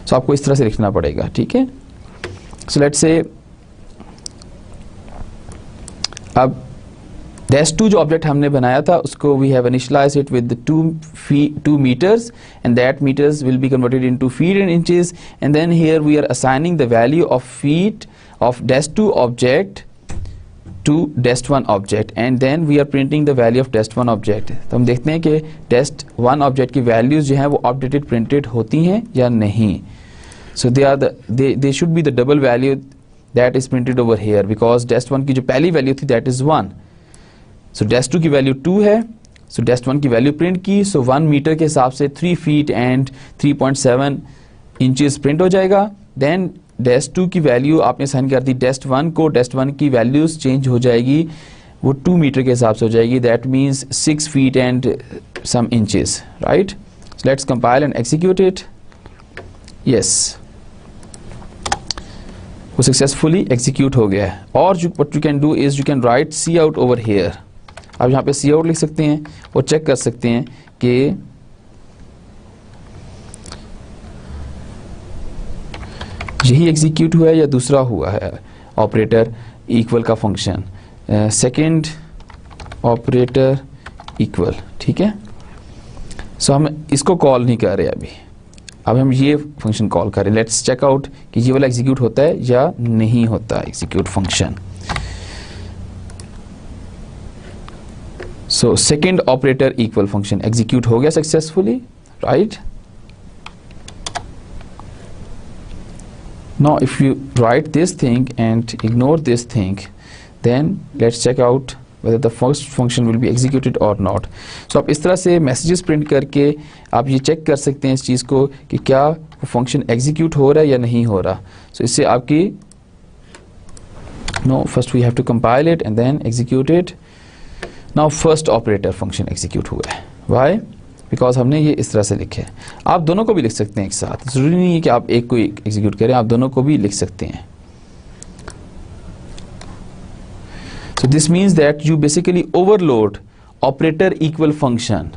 So आपको इस तरह से लिखना पड़ेगा, ठीक है. So let's say अब dash2 जो ऑब्जेक्ट हमने बनाया था उसको we have initialized it with the 2 meters, and that meters will be converted into feet and inches, and then here we are assigning the value of feet of dash2 object to dash1 object, and then we are printing the value of dash1 object. तो हम देखते हैं कि dash1 object की values जो हैं वो updated printed होती हैं या नहीं. So they should be the double value that is printed over here, because dash1 की जो पहली वैल्यू थी that is 1. So dash2 की वैल्यू 2 है, so dash1 की वैल्यू प्रिंट की, so 1 मीटर के हिसाब से 3 फीट एंड 3.7 इंचेस प्रिंट हो जाएगा. देन dash2 की वैल्यू आपने साइन कर दी dash1 को, dash1 की वैल्यूज चेंज हो जाएगी, वो 2 मीटर के हिसाब से हो जाएगी, that means 6 feet and some inches, right. So let's compile and execute it. Yes, वो सक्सेसफुली एग्जीक्यूट हो गया है. और what you can do is you can write cout over here. आप यहाँ पे cout लिख सकते हैं और चेक कर सकते हैं कि यही एग्जीक्यूट हुआ है या दूसरा हुआ है ऑपरेटर इक्वल का फंक्शन. सेकंड ऑपरेटर इक्वल, ठीक है. सो हम इसको कॉल नहीं कर रहे अभी, अब हम ये फंक्शन कॉल करें. लेट्स चेक आउट कि ये वाला एग्जीक्यूट होता है या नहीं होता execute function. So second operator equal function execute हो गया successfully, right. Now if you write this thing and ignore this thing, then let's check out whether the first function will be executed or not. So आप इस तरह से messages print करके आप ये check कर सकते हैं इस चीज़ को कि क्या वो फंक्शन एग्जीक्यूट हो रहा है या नहीं हो रहा. So इससे आपकी first we have to compile it and then execute it. Now first operator function execute हुआ है. Why? Because हमने ये इस तरह से लिखे है. आप दोनों को भी लिख सकते हैं एक साथ, ज़रूरी नहीं है कि आप एक को एग्जीक्यूट करें, आप दोनों को भी लिख सकते हैं. So this means that you basically overload operator equal function,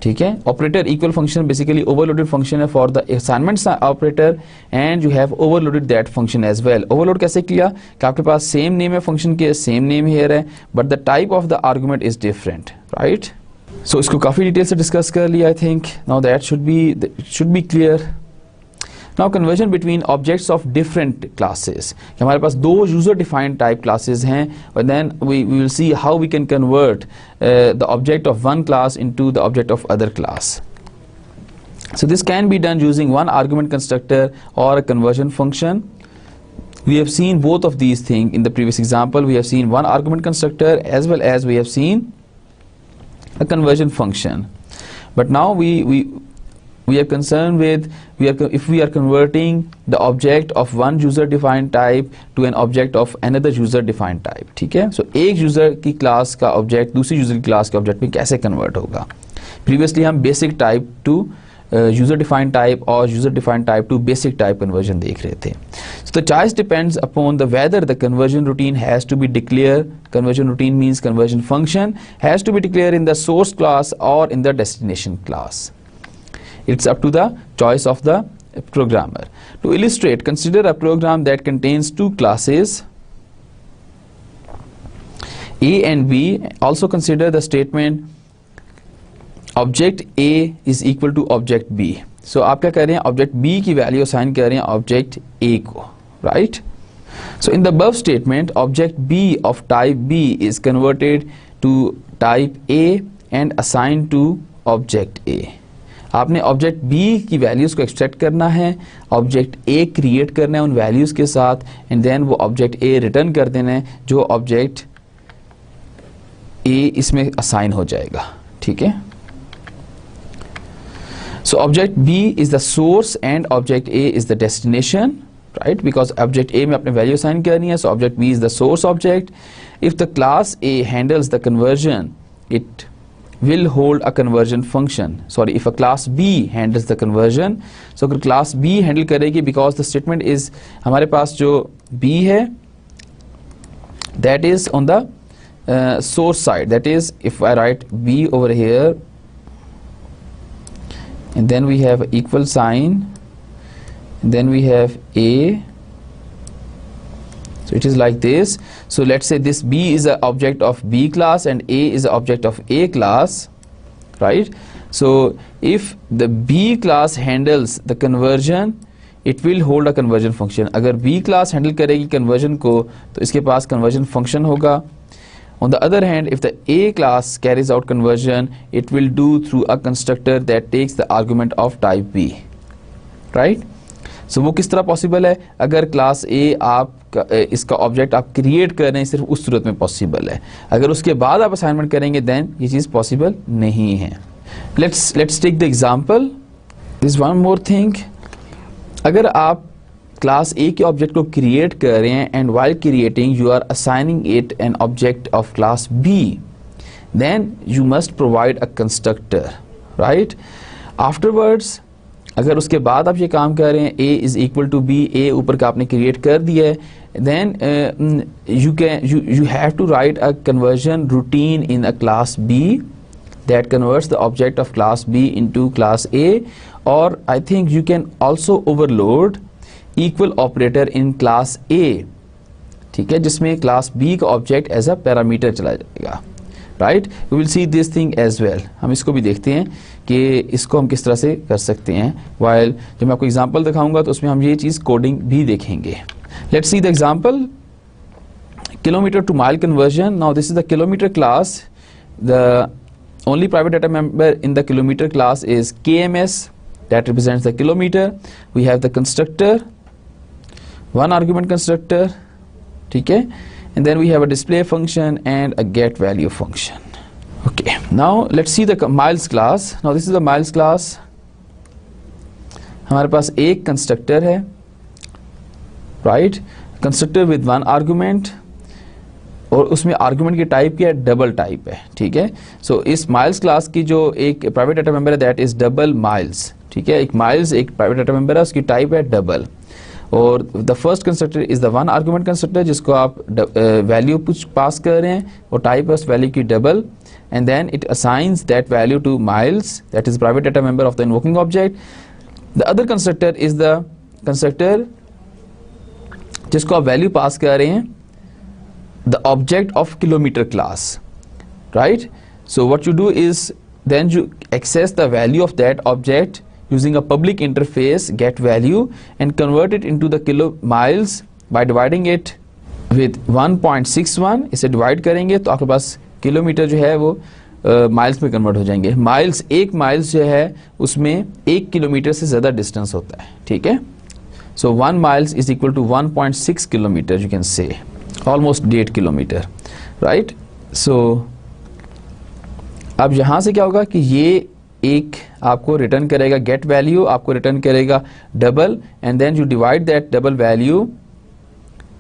ठीक है. operator equal function basically overloaded function है for the assignment operator, and you have overloaded that function as well. overload कैसे किया कि आपके पास same name है function के, same name here है, but the type of the argument is different, right. So इसको काफ़ी डिटेल से डिस्कस कर लिया. I think now that should be clear. Now conversion between objects of different classes. हमारे पास दो user defined type classes हैं, and then we will see how we can convert the object of one class into the object of other class. So this can be done using one argument constructor or a conversion function. We have seen both of these things in the previous example. We have seen one argument constructor as well as we have seen a conversion function. But now we we are concerned with if we are converting the object of one user defined type to an object of another user defined type. ठीक है, so एक user की class का object दूसरी user की class के object में कैसे convert होगा. Previously हम basic type to user defined type और user defined type to basic type conversion देख रहे थे. So the choice depends upon the whether the conversion routine has to be declared. Conversion routine means conversion function has to be declared in the source class or in the destination class. It's up to the choice of the programmer. To illustrate, consider a program that contains two classes A and B. Also consider the statement object A is equal to object B. So आप क्या कर रहे हैं, object B की value assign कर रहे हैं object A को, right? So in the above statement, object B of type B is converted to type A and assigned to object A. आपने ऑब्जेक्ट B की वैल्यूज़ को एक्सट्रैक्ट करना है, ऑब्जेक्ट A क्रिएट करना है उन वैल्यूज़ के साथ, एंड देन वो ऑब्जेक्ट A रिटर्न कर देना है जो ऑब्जेक्ट A इसमें असाइन हो जाएगा. ठीक है, so object B is the source and object A is the destination, right, because object A में अपने वैल्यू असाइन करनी है. So object B is the source object. If the class A handles the conversion, it will hold a conversion function. Sorry, if a class B handles the conversion, so अगर class B handle करेगी, because the statement is हमारे पास जो B है that is on the source side. That is, if I write B over here and then we have equal sign and then we have A, so it is like this. So let's say this B is an object of B class and A is an object of A class, right? So if the B class handles the conversion, it will hold a conversion function. अगर B class handle करेगी conversion को तो इसके पास conversion function होगा. On the other hand, if the A class carries out conversion, it will do through a constructor that takes the argument of type B, right? So वो किस तरह possible है, अगर क्लास A आप इसका object आप create कर रहे हैं सिर्फ उस सूरत में पॉसिबल है, अगर उसके बाद आप असाइनमेंट करेंगे देन ये चीज़ पॉसिबल नहीं है. Let's take the example. This one more thing, अगर आप क्लास A के ऑब्जेक्ट को क्रिएट कर रहे हैं and while creating you are assigning it an object of class B, then you must provide a constructor, right. Afterwards अगर उसके बाद आप ये काम कर रहे हैं A is equal to B, A ऊपर का आपने क्रिएट कर दिया है, then you have to write a conversion routine in a class B that converts the object of class B into class A, or I think you can also overload equal operator in class A. ठीक है, जिसमें class B का object as a parameter चला जाएगा, right. We will see this thing as well. हम इसको भी देखते हैं कि इसको हम किस तरह से कर सकते हैं. वाइल जब मैं आपको एग्जांपल दिखाऊंगा तो उसमें हम ये चीज़ कोडिंग भी देखेंगे. Let's see the example. Kilometre to mile conversion. Now this is the kilometre class. The only private data member in the kilometer class is KMS, that represents the kilometer. We have the constructor, one argument constructor, ठीक है, and then we have a display function and a get value function. Okay, now let's see the miles class. Now this is the miles class. हमारे पास एक constructor है, right? Constructor with one argument, और उसमें argument की type क्या है, double type है. ठीक है, सो इस माइल्स क्लास की जो एक प्राइवेट डाटा मेंबर है दैट इज डबल माइल्स. ठीक है, एक माइल्स एक प्राइवेट डाटा मेंबर है, उसकी टाइप है डबल. और the first constructor is the one argument constructor जिसको आप वैल्यू पास कर रहे हैं और टाइप है उस वैल्यू की double, and then it assigns that value to miles, that is private data member of the invoking object. The other constructor is the constructor जिसको आप वैल्यू पास कर रहे हैं the object of kilometer class, right? So what you do is then you access the value of that object using a public interface get value and convert it into the kilo miles by dividing it with 1.61. इसे divide करेंगे तो आपके पास kilometre जो है वो miles में convert हो जाएंगे. माइल्स, एक माइल्स जो है उसमें 1 किलोमीटर से ज़्यादा डिस्टेंस होता है. ठीक है, सो 1 miles is equal to 1.6 kilometer, you can say almost 8 kilometer, right? So अब यहाँ से क्या होगा कि ये एक आपको रिटर्न करेगा गेट वैल्यू, आपको रिटर्न करेगा double, and then you divide that double value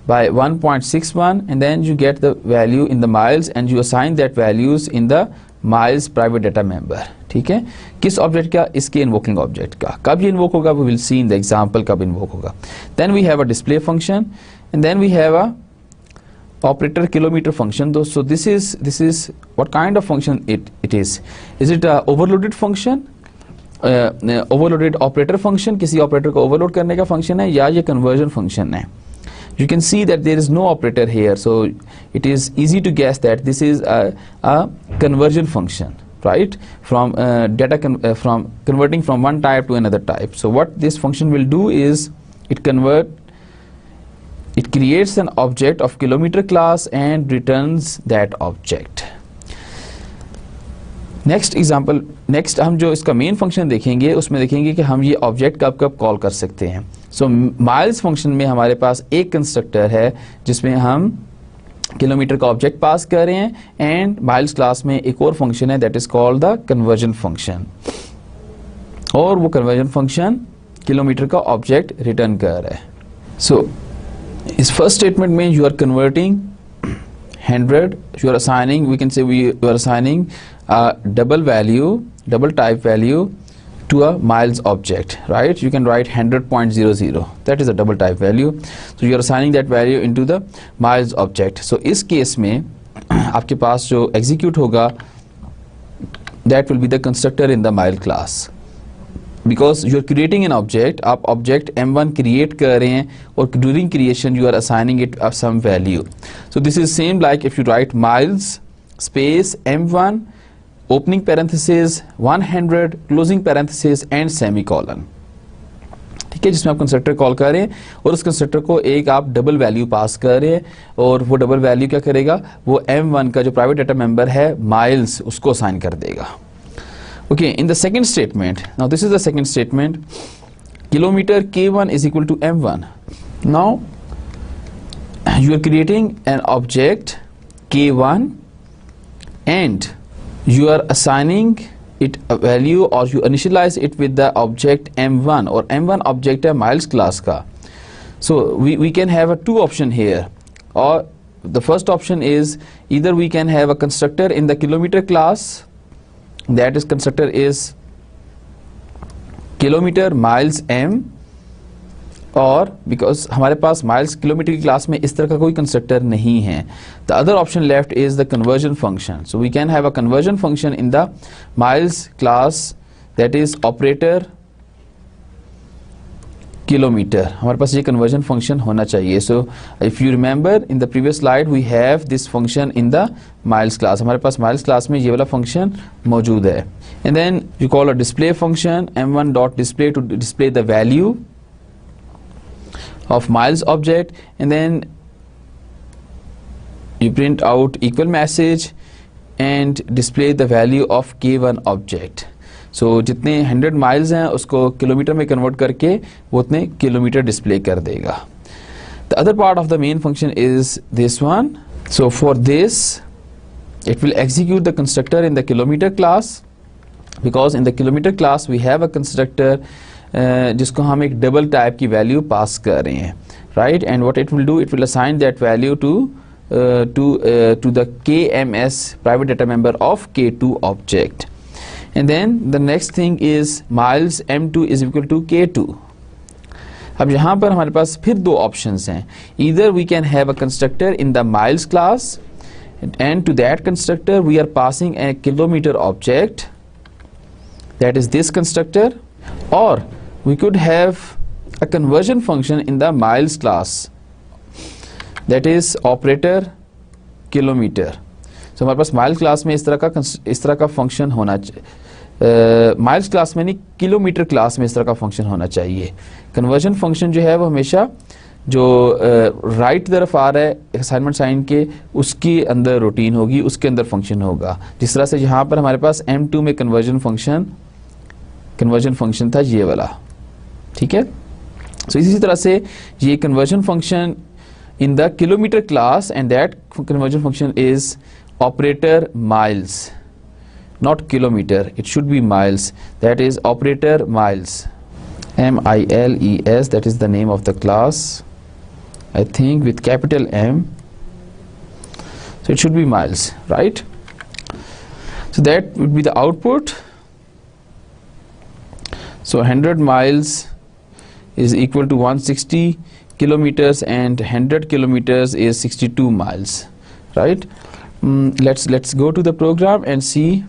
by 1.61 and then you get the value in the miles and you assign that values in the miles private data member. ठीक है, किस object का? इसके invoking object का. कब ये invoke होगा? we will see in the example कब इन्वोक होगा. Then we have a display function and then we have a operator kilometer function. So this is what kind of function it is. Is it a overloaded function? Overloaded operator function, किसी operator को overload करने का function है, या ये conversion function है? You can see that there is no operator here, so it is easy to guess that this is a conversion function, right? From from converting from one type to another type. So what this function will do is it creates an object of kilometer class and returns that object. Next example, next हम जो इसका main function देखेंगे उसमें देखेंगे कि हम ये object कब कब कॉल कर सकते हैं. सो माइल्स फंक्शन में हमारे पास एक कंस्ट्रक्टर है जिसमें हम किलोमीटर का ऑब्जेक्ट पास कर रहे हैं, एंड माइल्स क्लास में एक और फंक्शन है that is called the conversion function, और वो कन्वर्जन फंक्शन किलोमीटर का ऑब्जेक्ट रिटर्न कर रहा है. सो इस फर्स्ट स्टेटमेंट में you are converting 100, you are assigning, we can say you are assigning a double type value to a miles object, right? You can write 100.00, that is a double type value. So you are assigning that value into the miles object. So इस case में आपके पास जो execute होगा that will be the constructor in the mile class. Because you are creating an object, आप object m1 create कर रहे हैं और during creation you are assigning it some value. So this is same like if you write miles space m1 opening parenthesis 100 closing parenthesis and semicolon. ठीक है, जिसमें आप constructor call कर रहे हैं और उस कंस्ट्रक्टर को एक आप डबल वैल्यू पास कर रहे हैं, और वो डबल वैल्यू क्या करेगा? वो m1 का जो प्राइवेट डाटा मेंबर है माइल्स उसको असाइन कर देगा. Okay, in the second statement, now this is the second statement, kilometer k1 is equal to m1. Now you are creating an object k1 and you are assigning it a value, or you initialize it with the object m1, or m1 object है miles class का. So we can have a two option here, or the first option is either we can have a constructor in the kilometer class, that is constructor is kilometer miles m, और because हमारे पास miles kilometre की class में इस तरह का कोई constructor नहीं है, the other option left is the conversion function. So we can have a conversion function in the miles class, that is operator kilometer. हमारे पास ये conversion function होना चाहिए. So if you remember in the previous slide we have this function in the miles class. हमारे पास miles class में ये वाला function मौजूद है. And then you call a display function m1 dot display to display the value of miles object, and then you print out equal message and display the value of k1 object. So जितने 100 miles हैं उसको kilometre में convert करके वो उतने kilometre display कर देगा. The other part of the main function is this one. So for this it will execute the constructor in the kilometer class, because in the kilometer class we have a constructor जिसको हम एक double type की value pass कर रहे हैं, right? And what it will do, it will assign that value to the KMS private data member of K2 object. And then the next thing is miles m2 is equal to k2. अब यहाँ पर हमारे पास फिर दो options हैं. Either we can have a constructor in the miles class, and to that constructor we are passing a kilometer object, that is this constructor, or we could have a conversion function in the miles class, that is operator kilometer. So हमारे पास miles class में इस तरह का function होना चाहिए. Miles class में नहीं, kilometre class में इस तरह का फंक्शन होना चाहिए. कन्वर्जन फंक्शन जो है वो हमेशा जो राइट तरफ आ रहा है असाइनमेंट साइन के उसके अंदर रूटीन होगी, उसके अंदर फंक्शन होगा. जिस तरह से यहाँ पर हमारे पास m2 में कन्वर्जन फंक्शन था ये वाला. ठीक है, सो इसी तरह से ये conversion function in the kilometre class, and that conversion function is operator miles, not kilometer, it should be miles. That is operator miles, MILES, that is the name of the class, I think with capital M. So it should be miles, right? So that would be the output. So 100 miles is equal to 160 kilometers and 100 kilometers is 62 miles, right? Let's go to the program and see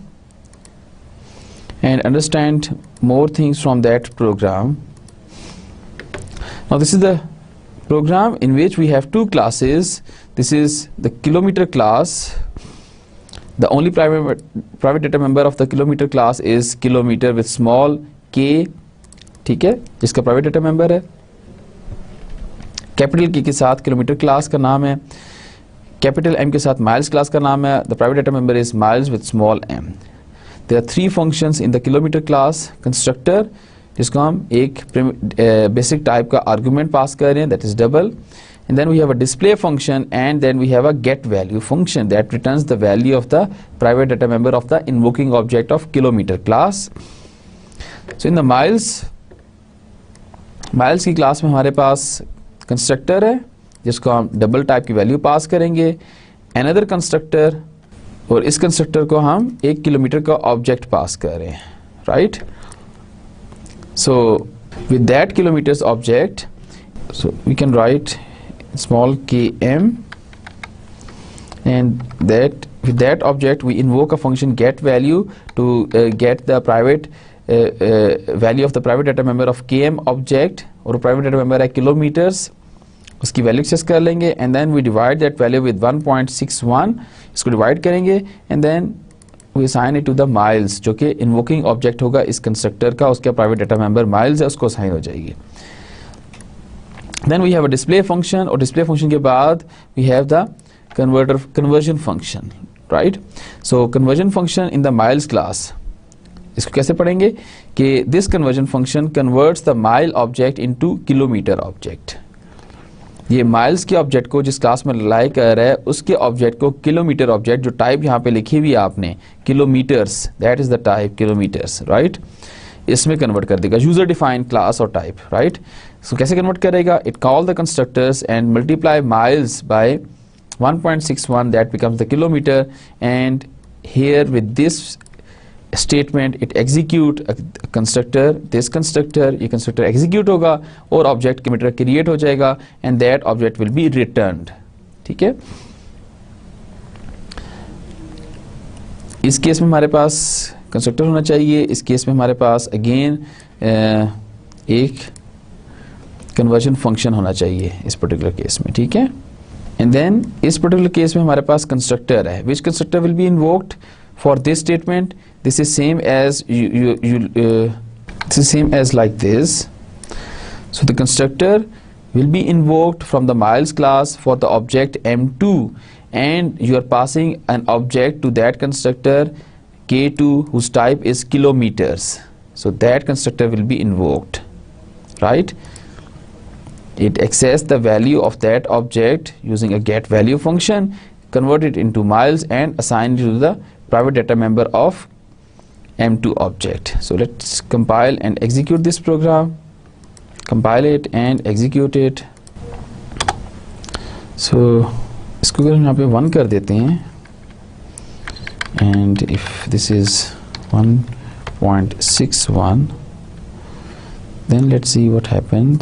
and understand more things from that program. Now this is the program in which we have two classes. This is the kilometer class. The only private data member of the kilometer class is kilometer with small k, ठीक है, जिसका private data member है. Capital के साथ kilometre class का नाम है, capital M के साथ माइल्स क्लास का नाम है. The private data member is miles with small M. There are three functions in the kilometre class. Constructor, जिसको हम एक बेसिक टाइप का आर्गुमेंट पास कर रहे हैं, that is double. And then we have a display function, and then we have a get value function that returns the value of the private data member of the invoking object of kilometer class. So in the miles की class में हमारे पास constructor है जिसको हम double type की value pass करेंगे, another constructor, और इस कंस्ट्रक्टर को हम 1 किलोमीटर का ऑब्जेक्ट पास कर रहे हैं, right? So with that kilometers object, so we can write small km, and that with that object we invoke a function get value to get the private value of the private data member of km object, और private data member है kilometers, उसकी value access कर लेंगे, and then we divide that value with 1.61, इसको divide करेंगे, and then we assign it to the miles, जो कि invoking object होगा इस कंस्ट्रक्टर का, उसका प्राइवेट डेटा मेंबर miles है, उसको असाइन हो जाएगी. Then we have a display function, और display function के बाद we have the conversion function, right? So conversion function in the miles class, इसको कैसे पढ़ेंगे कि this conversion function converts the mile object into kilometer object. ये miles के object को जिस क्लास में लाई कर रहा है उसके ऑब्जेक्ट को किलोमीटर ऑब्जेक्ट, जो टाइप यहाँ पे लिखी हुई है आपने kilometres, that is the type kilometres, right, इसमें कन्वर्ट कर देगा. यूजर डिफाइंड क्लास और टाइप, राइट? सो कैसे कन्वर्ट करेगा? It call the constructors and multiply miles by 1.61, that becomes the kilometre, and here with this statement it execute constructor, this constructor, ये constructor execute होगा और object kilometre create हो जाएगा, and that object will be returned. ठीक है, इस case में हमारे पास कंस्ट्रक्टर होना चाहिए, इस केस में हमारे पास अगेन एक कन्वर्जन फंक्शन होना चाहिए इस पर्टिकुलर केस में. ठीक है, एंड देन इस पर्टिकुलर केस में हमारे पास कंस्ट्रक्टर है. Which constructor will be invoked for this statement? This is same as this is same as like this. So the constructor will be invoked from the miles class for the object m2, and you are passing an object to that constructor k2 whose type is kilometers. So that constructor will be invoked, right? It accesses the value of that object using a get value function, convert it into miles and assign it to the private data member of m2 object. So let's compile and execute this program. Compile it and execute it. So इसको अगर हम यहाँ पे 1 कर देते हैं, and if this is 1.61, then let's see what happens.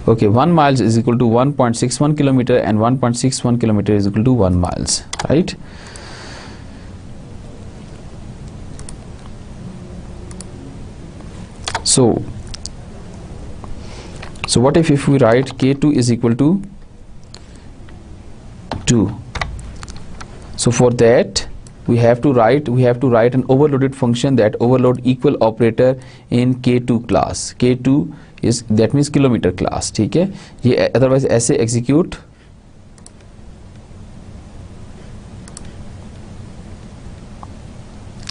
Okay, 1 miles is equal to 1.61 kilometer and 1.61 kilometer is equal to 1 miles, right? So what if we write k2 is equal to 2? So for that we have to write an overloaded function that overload equal operator in k2 class. k2 is, that means kilometer class. ठीक है, ये otherwise ऐसे execute.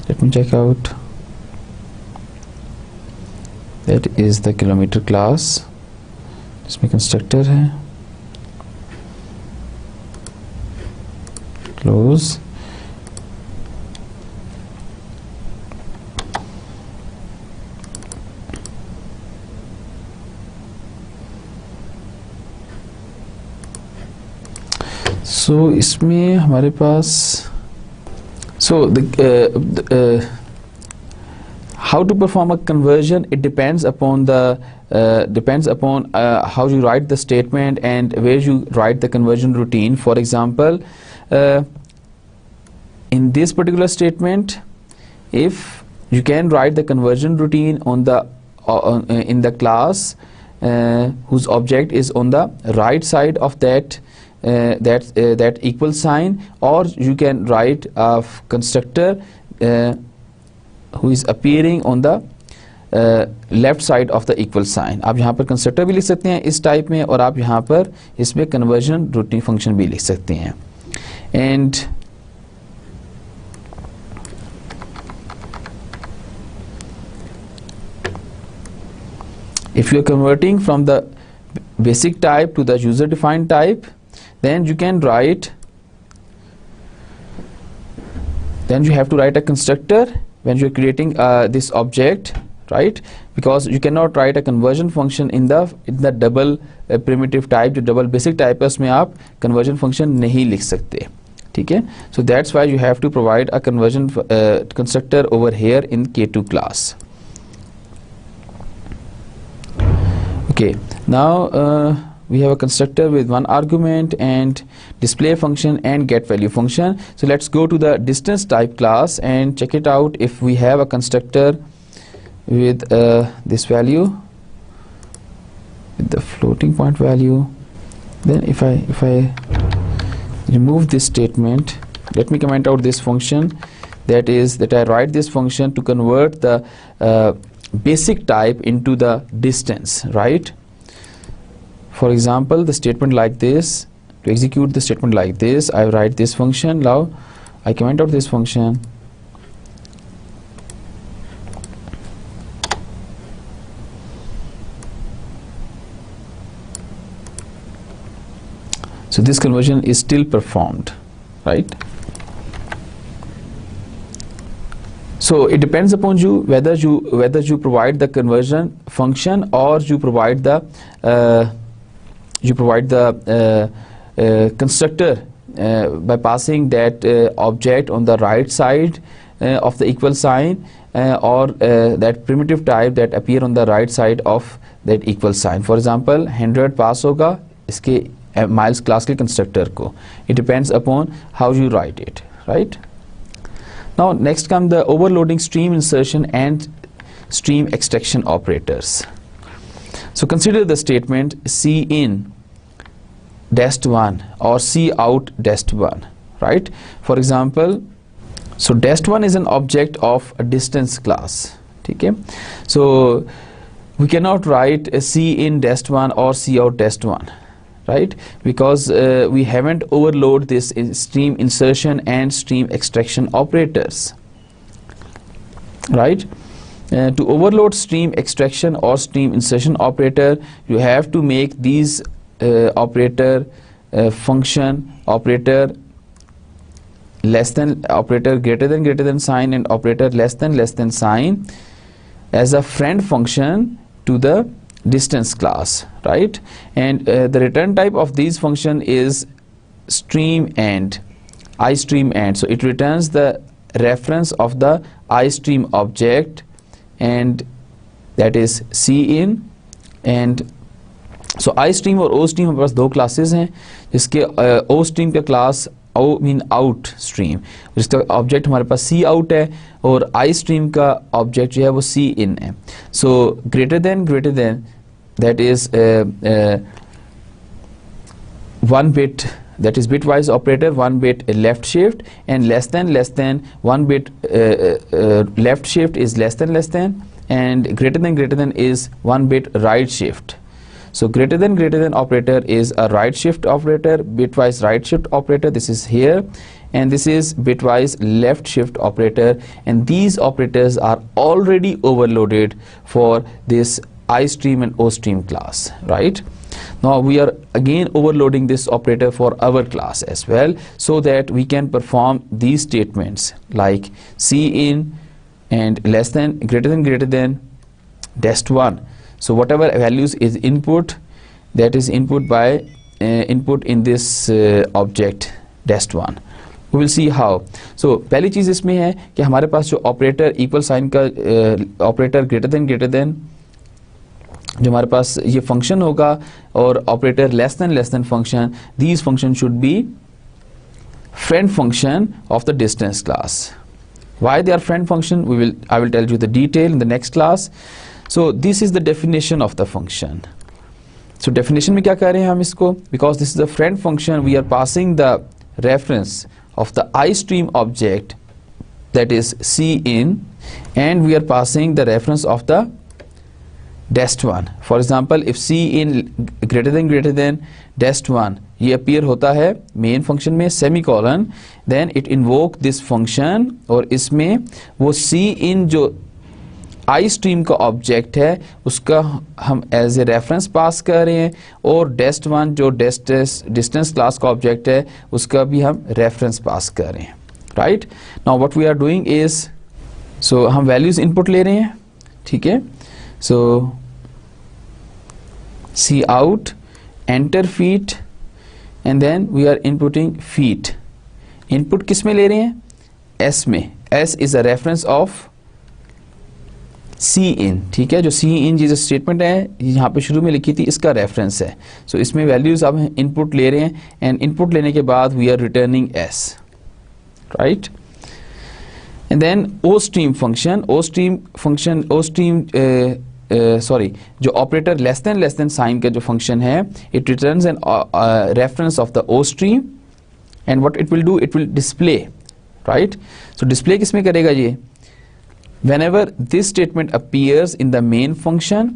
Let me check out. That is the kilometer class. इसमें constructor है, close, So इसमें हमारे पास how to perform a conversion, it depends upon how you write the statement and where you write the conversion routine. For example, in this particular statement, if you can write the conversion routine on the in the class whose object is on the right side of that equal sign, or you can write a constructor who is appearing on the left side of the equal sign. आप यहाँ पर constructor भी लिख सकते हैं इस type में, और आप यहाँ पर इसमें कन्वर्जन रूटीन फंक्शन भी लिख सकते हैं. And if you are converting from the basic type to the user defined type, then you can write, then you have to write a constructor when you are creating this object, right? Because you cannot write a conversion function in the double primitive type. जो double basic type है उसमें आप conversion function नहीं लिख सकते, ठीक है? So that's why you have to provide a conversion constructor over here in K2 class. Okay, now we have a constructor with one argument and display function and get value function. So let's go to the distance type class and check it out. If we have a constructor with this value, with the floating point value, then if I remove this statement, let me comment out this function, that is that I write this function to convert the basic type into the distance, right? For example, the statement like this, to execute the statement like this, I write this function. Now I comment out this function. So this conversion is still performed, right? So it depends upon you whether you provide the conversion function or you provide the constructor by passing that object on the right side of the equal sign or that primitive type that appear on the right side of that equal sign. For example, 100 pass होगा इसके miles class के constructor को. It depends upon how you write it, right? Now next come the overloading, stream insertion and stream extraction operators. So consider the statement cin dest1 or cout dest1, right? For example, so dest1 is an object of a distance class, okay? So we cannot write a cin dest1 or cout dest1, right? Because we haven't overload this in stream insertion and stream extraction operators, right? To overload stream extraction or stream insertion operator, you have to make these operator function, operator less than, operator greater than sign, and operator less than sign as a friend function to the distance class, right? And the return type of these function is stream and iStream and. So it returns the reference of the iStream object, and that is cin. And so iStream और oStream हमारे पास दो classes हैं, जिसके oStream का class O mean out stream, जिसका object हमारे पास सी out है, और आई स्ट्रीम का ऑब्जेक्ट जो है वो सी इन है. So greater than that is one bit, that is bitwise operator, one bit left shift, and less than one bit left shift is less than, and greater than is one bit right shift. So greater than operator is a right shift operator, bitwise right shift operator, this is here, and this is bitwise left shift operator, and these operators are already overloaded for this iStream and oStream class, right? Now we are again overloading this operator for our class as well, so that we can perform these statements like cin and less than, greater than dest1. So whatever values is input, that is input by input in this object dest1. we will see how. so पहली चीज़ इसमें है कि हमारे पास जो operator equal sign का operator greater then जो हमारे पास ये फंक्शन होगा और operator less than function, these function should be friend function of the distance class. Why they are friend function, I will tell you the detail in the next class. So this is the definition of the function. So definition में क्या कह रहे हैं हम इसको, because this is a friend function, we are passing the reference of the iStream object, that is Cin, and we are passing the reference of the dest1. For example, if Cin greater than dest1 ये appear होता है main function में semicolon, then it invoke this function, और इसमें वो Cin जो I stream का object है उसका हम एज ए रेफरेंस पास कर रहे हैं, और dest1 जो डिस्टेंस क्लास का ऑब्जेक्ट है उसका भी हम रेफरेंस पास कर रहे हैं. Right now what we are doing is, so हम वैल्यूज इनपुट ले रहे हैं. ठीक है, so C out enter feet and then we are inputting feet. Input किस में ले रहे हैं, एस में. S is a reference of Cin. ठीक है, जो Cin जी जो स्टेटमेंट है यहाँ पे शुरू में लिखी थी इसका रेफरेंस है. सो इसमें वैल्यूज अब इनपुट ले रहे हैं, एंड इनपुट लेने के बाद we are returning S. Right, and then O stream sorry जो ऑपरेटर लेस देन साइन का जो फंक्शन है, it returns an reference of the O stream, and what it will do, it will display. Right, so display किस में करेगा ये, whenever this statement appears in the main function.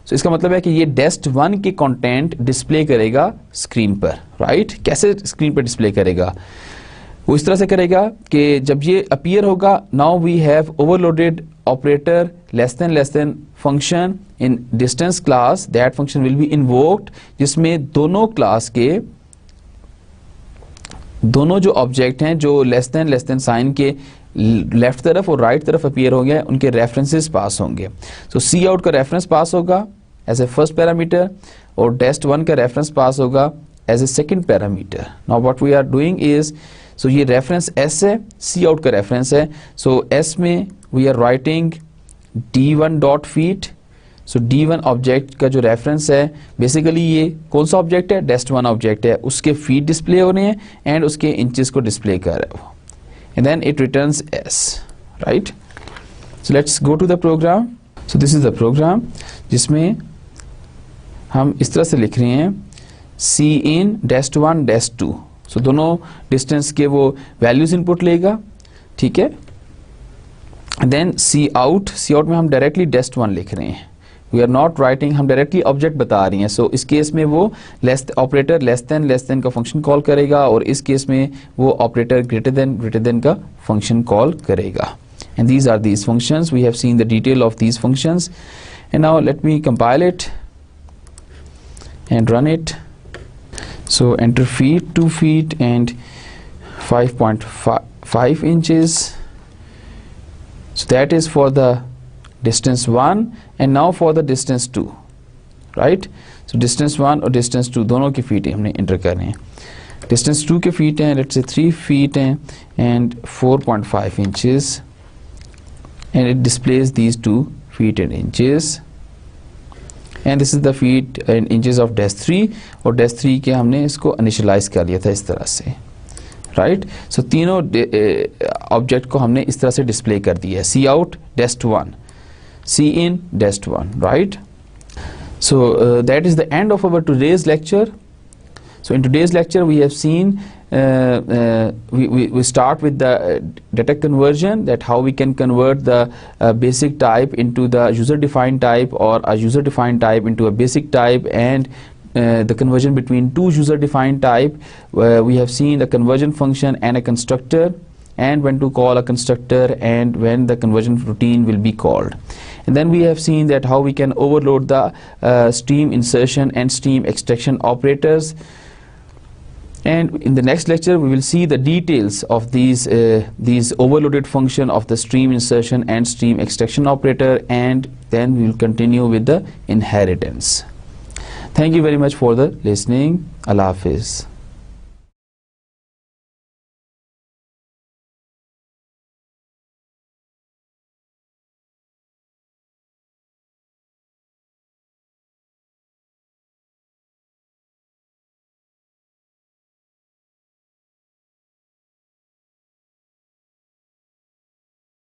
so इसका मतलब है कि ये dest1 के कंटेंट डिस्प्ले करेगा स्क्रीन पर. राइट, कैसे स्क्रीन पर डिस्प्ले करेगा, वो इस तरह से करेगा कि जब ये अपीयर होगा, now we have overloaded operator less than function in distance class, that function will be invoked, जिसमें दोनों क्लास के दोनों जो ऑब्जेक्ट हैं जो लेस देन साइन के लेफ्ट तरफ और राइट तरफ अपीयर हो गया, उनके रेफरेंसेस पास होंगे. सो सी आउट का रेफरेंस पास होगा एज ए फर्स्ट पैरामीटर, और dest1 का रेफरेंस पास होगा as a second parameter. Now what we are doing is, so ये रेफरेंस एस है, सी आउट का रेफरेंस है. सो एस में we are writing d1 dot feet. So d1 object का जो रेफरेंस है, बेसिकली ये कौन सा ऑब्जेक्ट है, dest1 ऑब्जेक्ट है, उसके फीट डिस्प्ले हो रहे हैं एंड उसके इंचेस को डिस्प्ले कर रहा है वो, and then it returns s. right, so let's go to the program. so this is the program जिसमें हम इस तरह से लिख रहे हैं Cin dest1 dest2. so दोनों डिस्टेंस के वो वैल्यूज इनपुट लेगा. ठीक है, then C out में हम डायरेक्टली dest1 लिख रहे हैं, वी आर नॉट राइटिंग, हम डायरेक्टली ऑब्जेक्ट बता रही हैं. सो इस केस में वो ऑपरेटर लेस देन का फंक्शन कॉल करेगा, और इस केस में वो ऑपरेटर ग्रेटर देन का फंक्शन कॉल करेगा. And these are these functions, we have seen the detail of these functions. And now let me compile it and run it. So enter feet 2 feet and 5.5 inches. so that is for the distance 1, and now for the distance 2. right, so distance 1 और distance 2 दोनों के feet हमने inter करने हैं. distance 2 के feet हैं, let's say 3 feet हैं and 4.5 inches, and it displays these 2 feet and inches, and this is the feet and inches of dest3, और dest3 के हमने इसको इनिशियलाइज कर लिया था इस तरह से. राइट, सो तीनों ऑब्जेक्ट को हमने इस तरह से डिस्प्ले कर दिया है. C out dest1, Cin dest1. right, so that is the end of our today's lecture. So in today's lecture we have seen we start with the data conversion, that how we can convert the basic type into the user defined type, or a user defined type into a basic type, and the conversion between two user defined type. We have seen the conversion function and a constructor, and when to call a constructor, and when the conversion routine will be called. And then we have seen that how we can overload the stream insertion and stream extraction operators. And in the next lecture we will see the details of these overloaded function of the stream insertion and stream extraction operator, and then we will continue with the inheritance. Thank you very much for the listening. Allah Hafiz.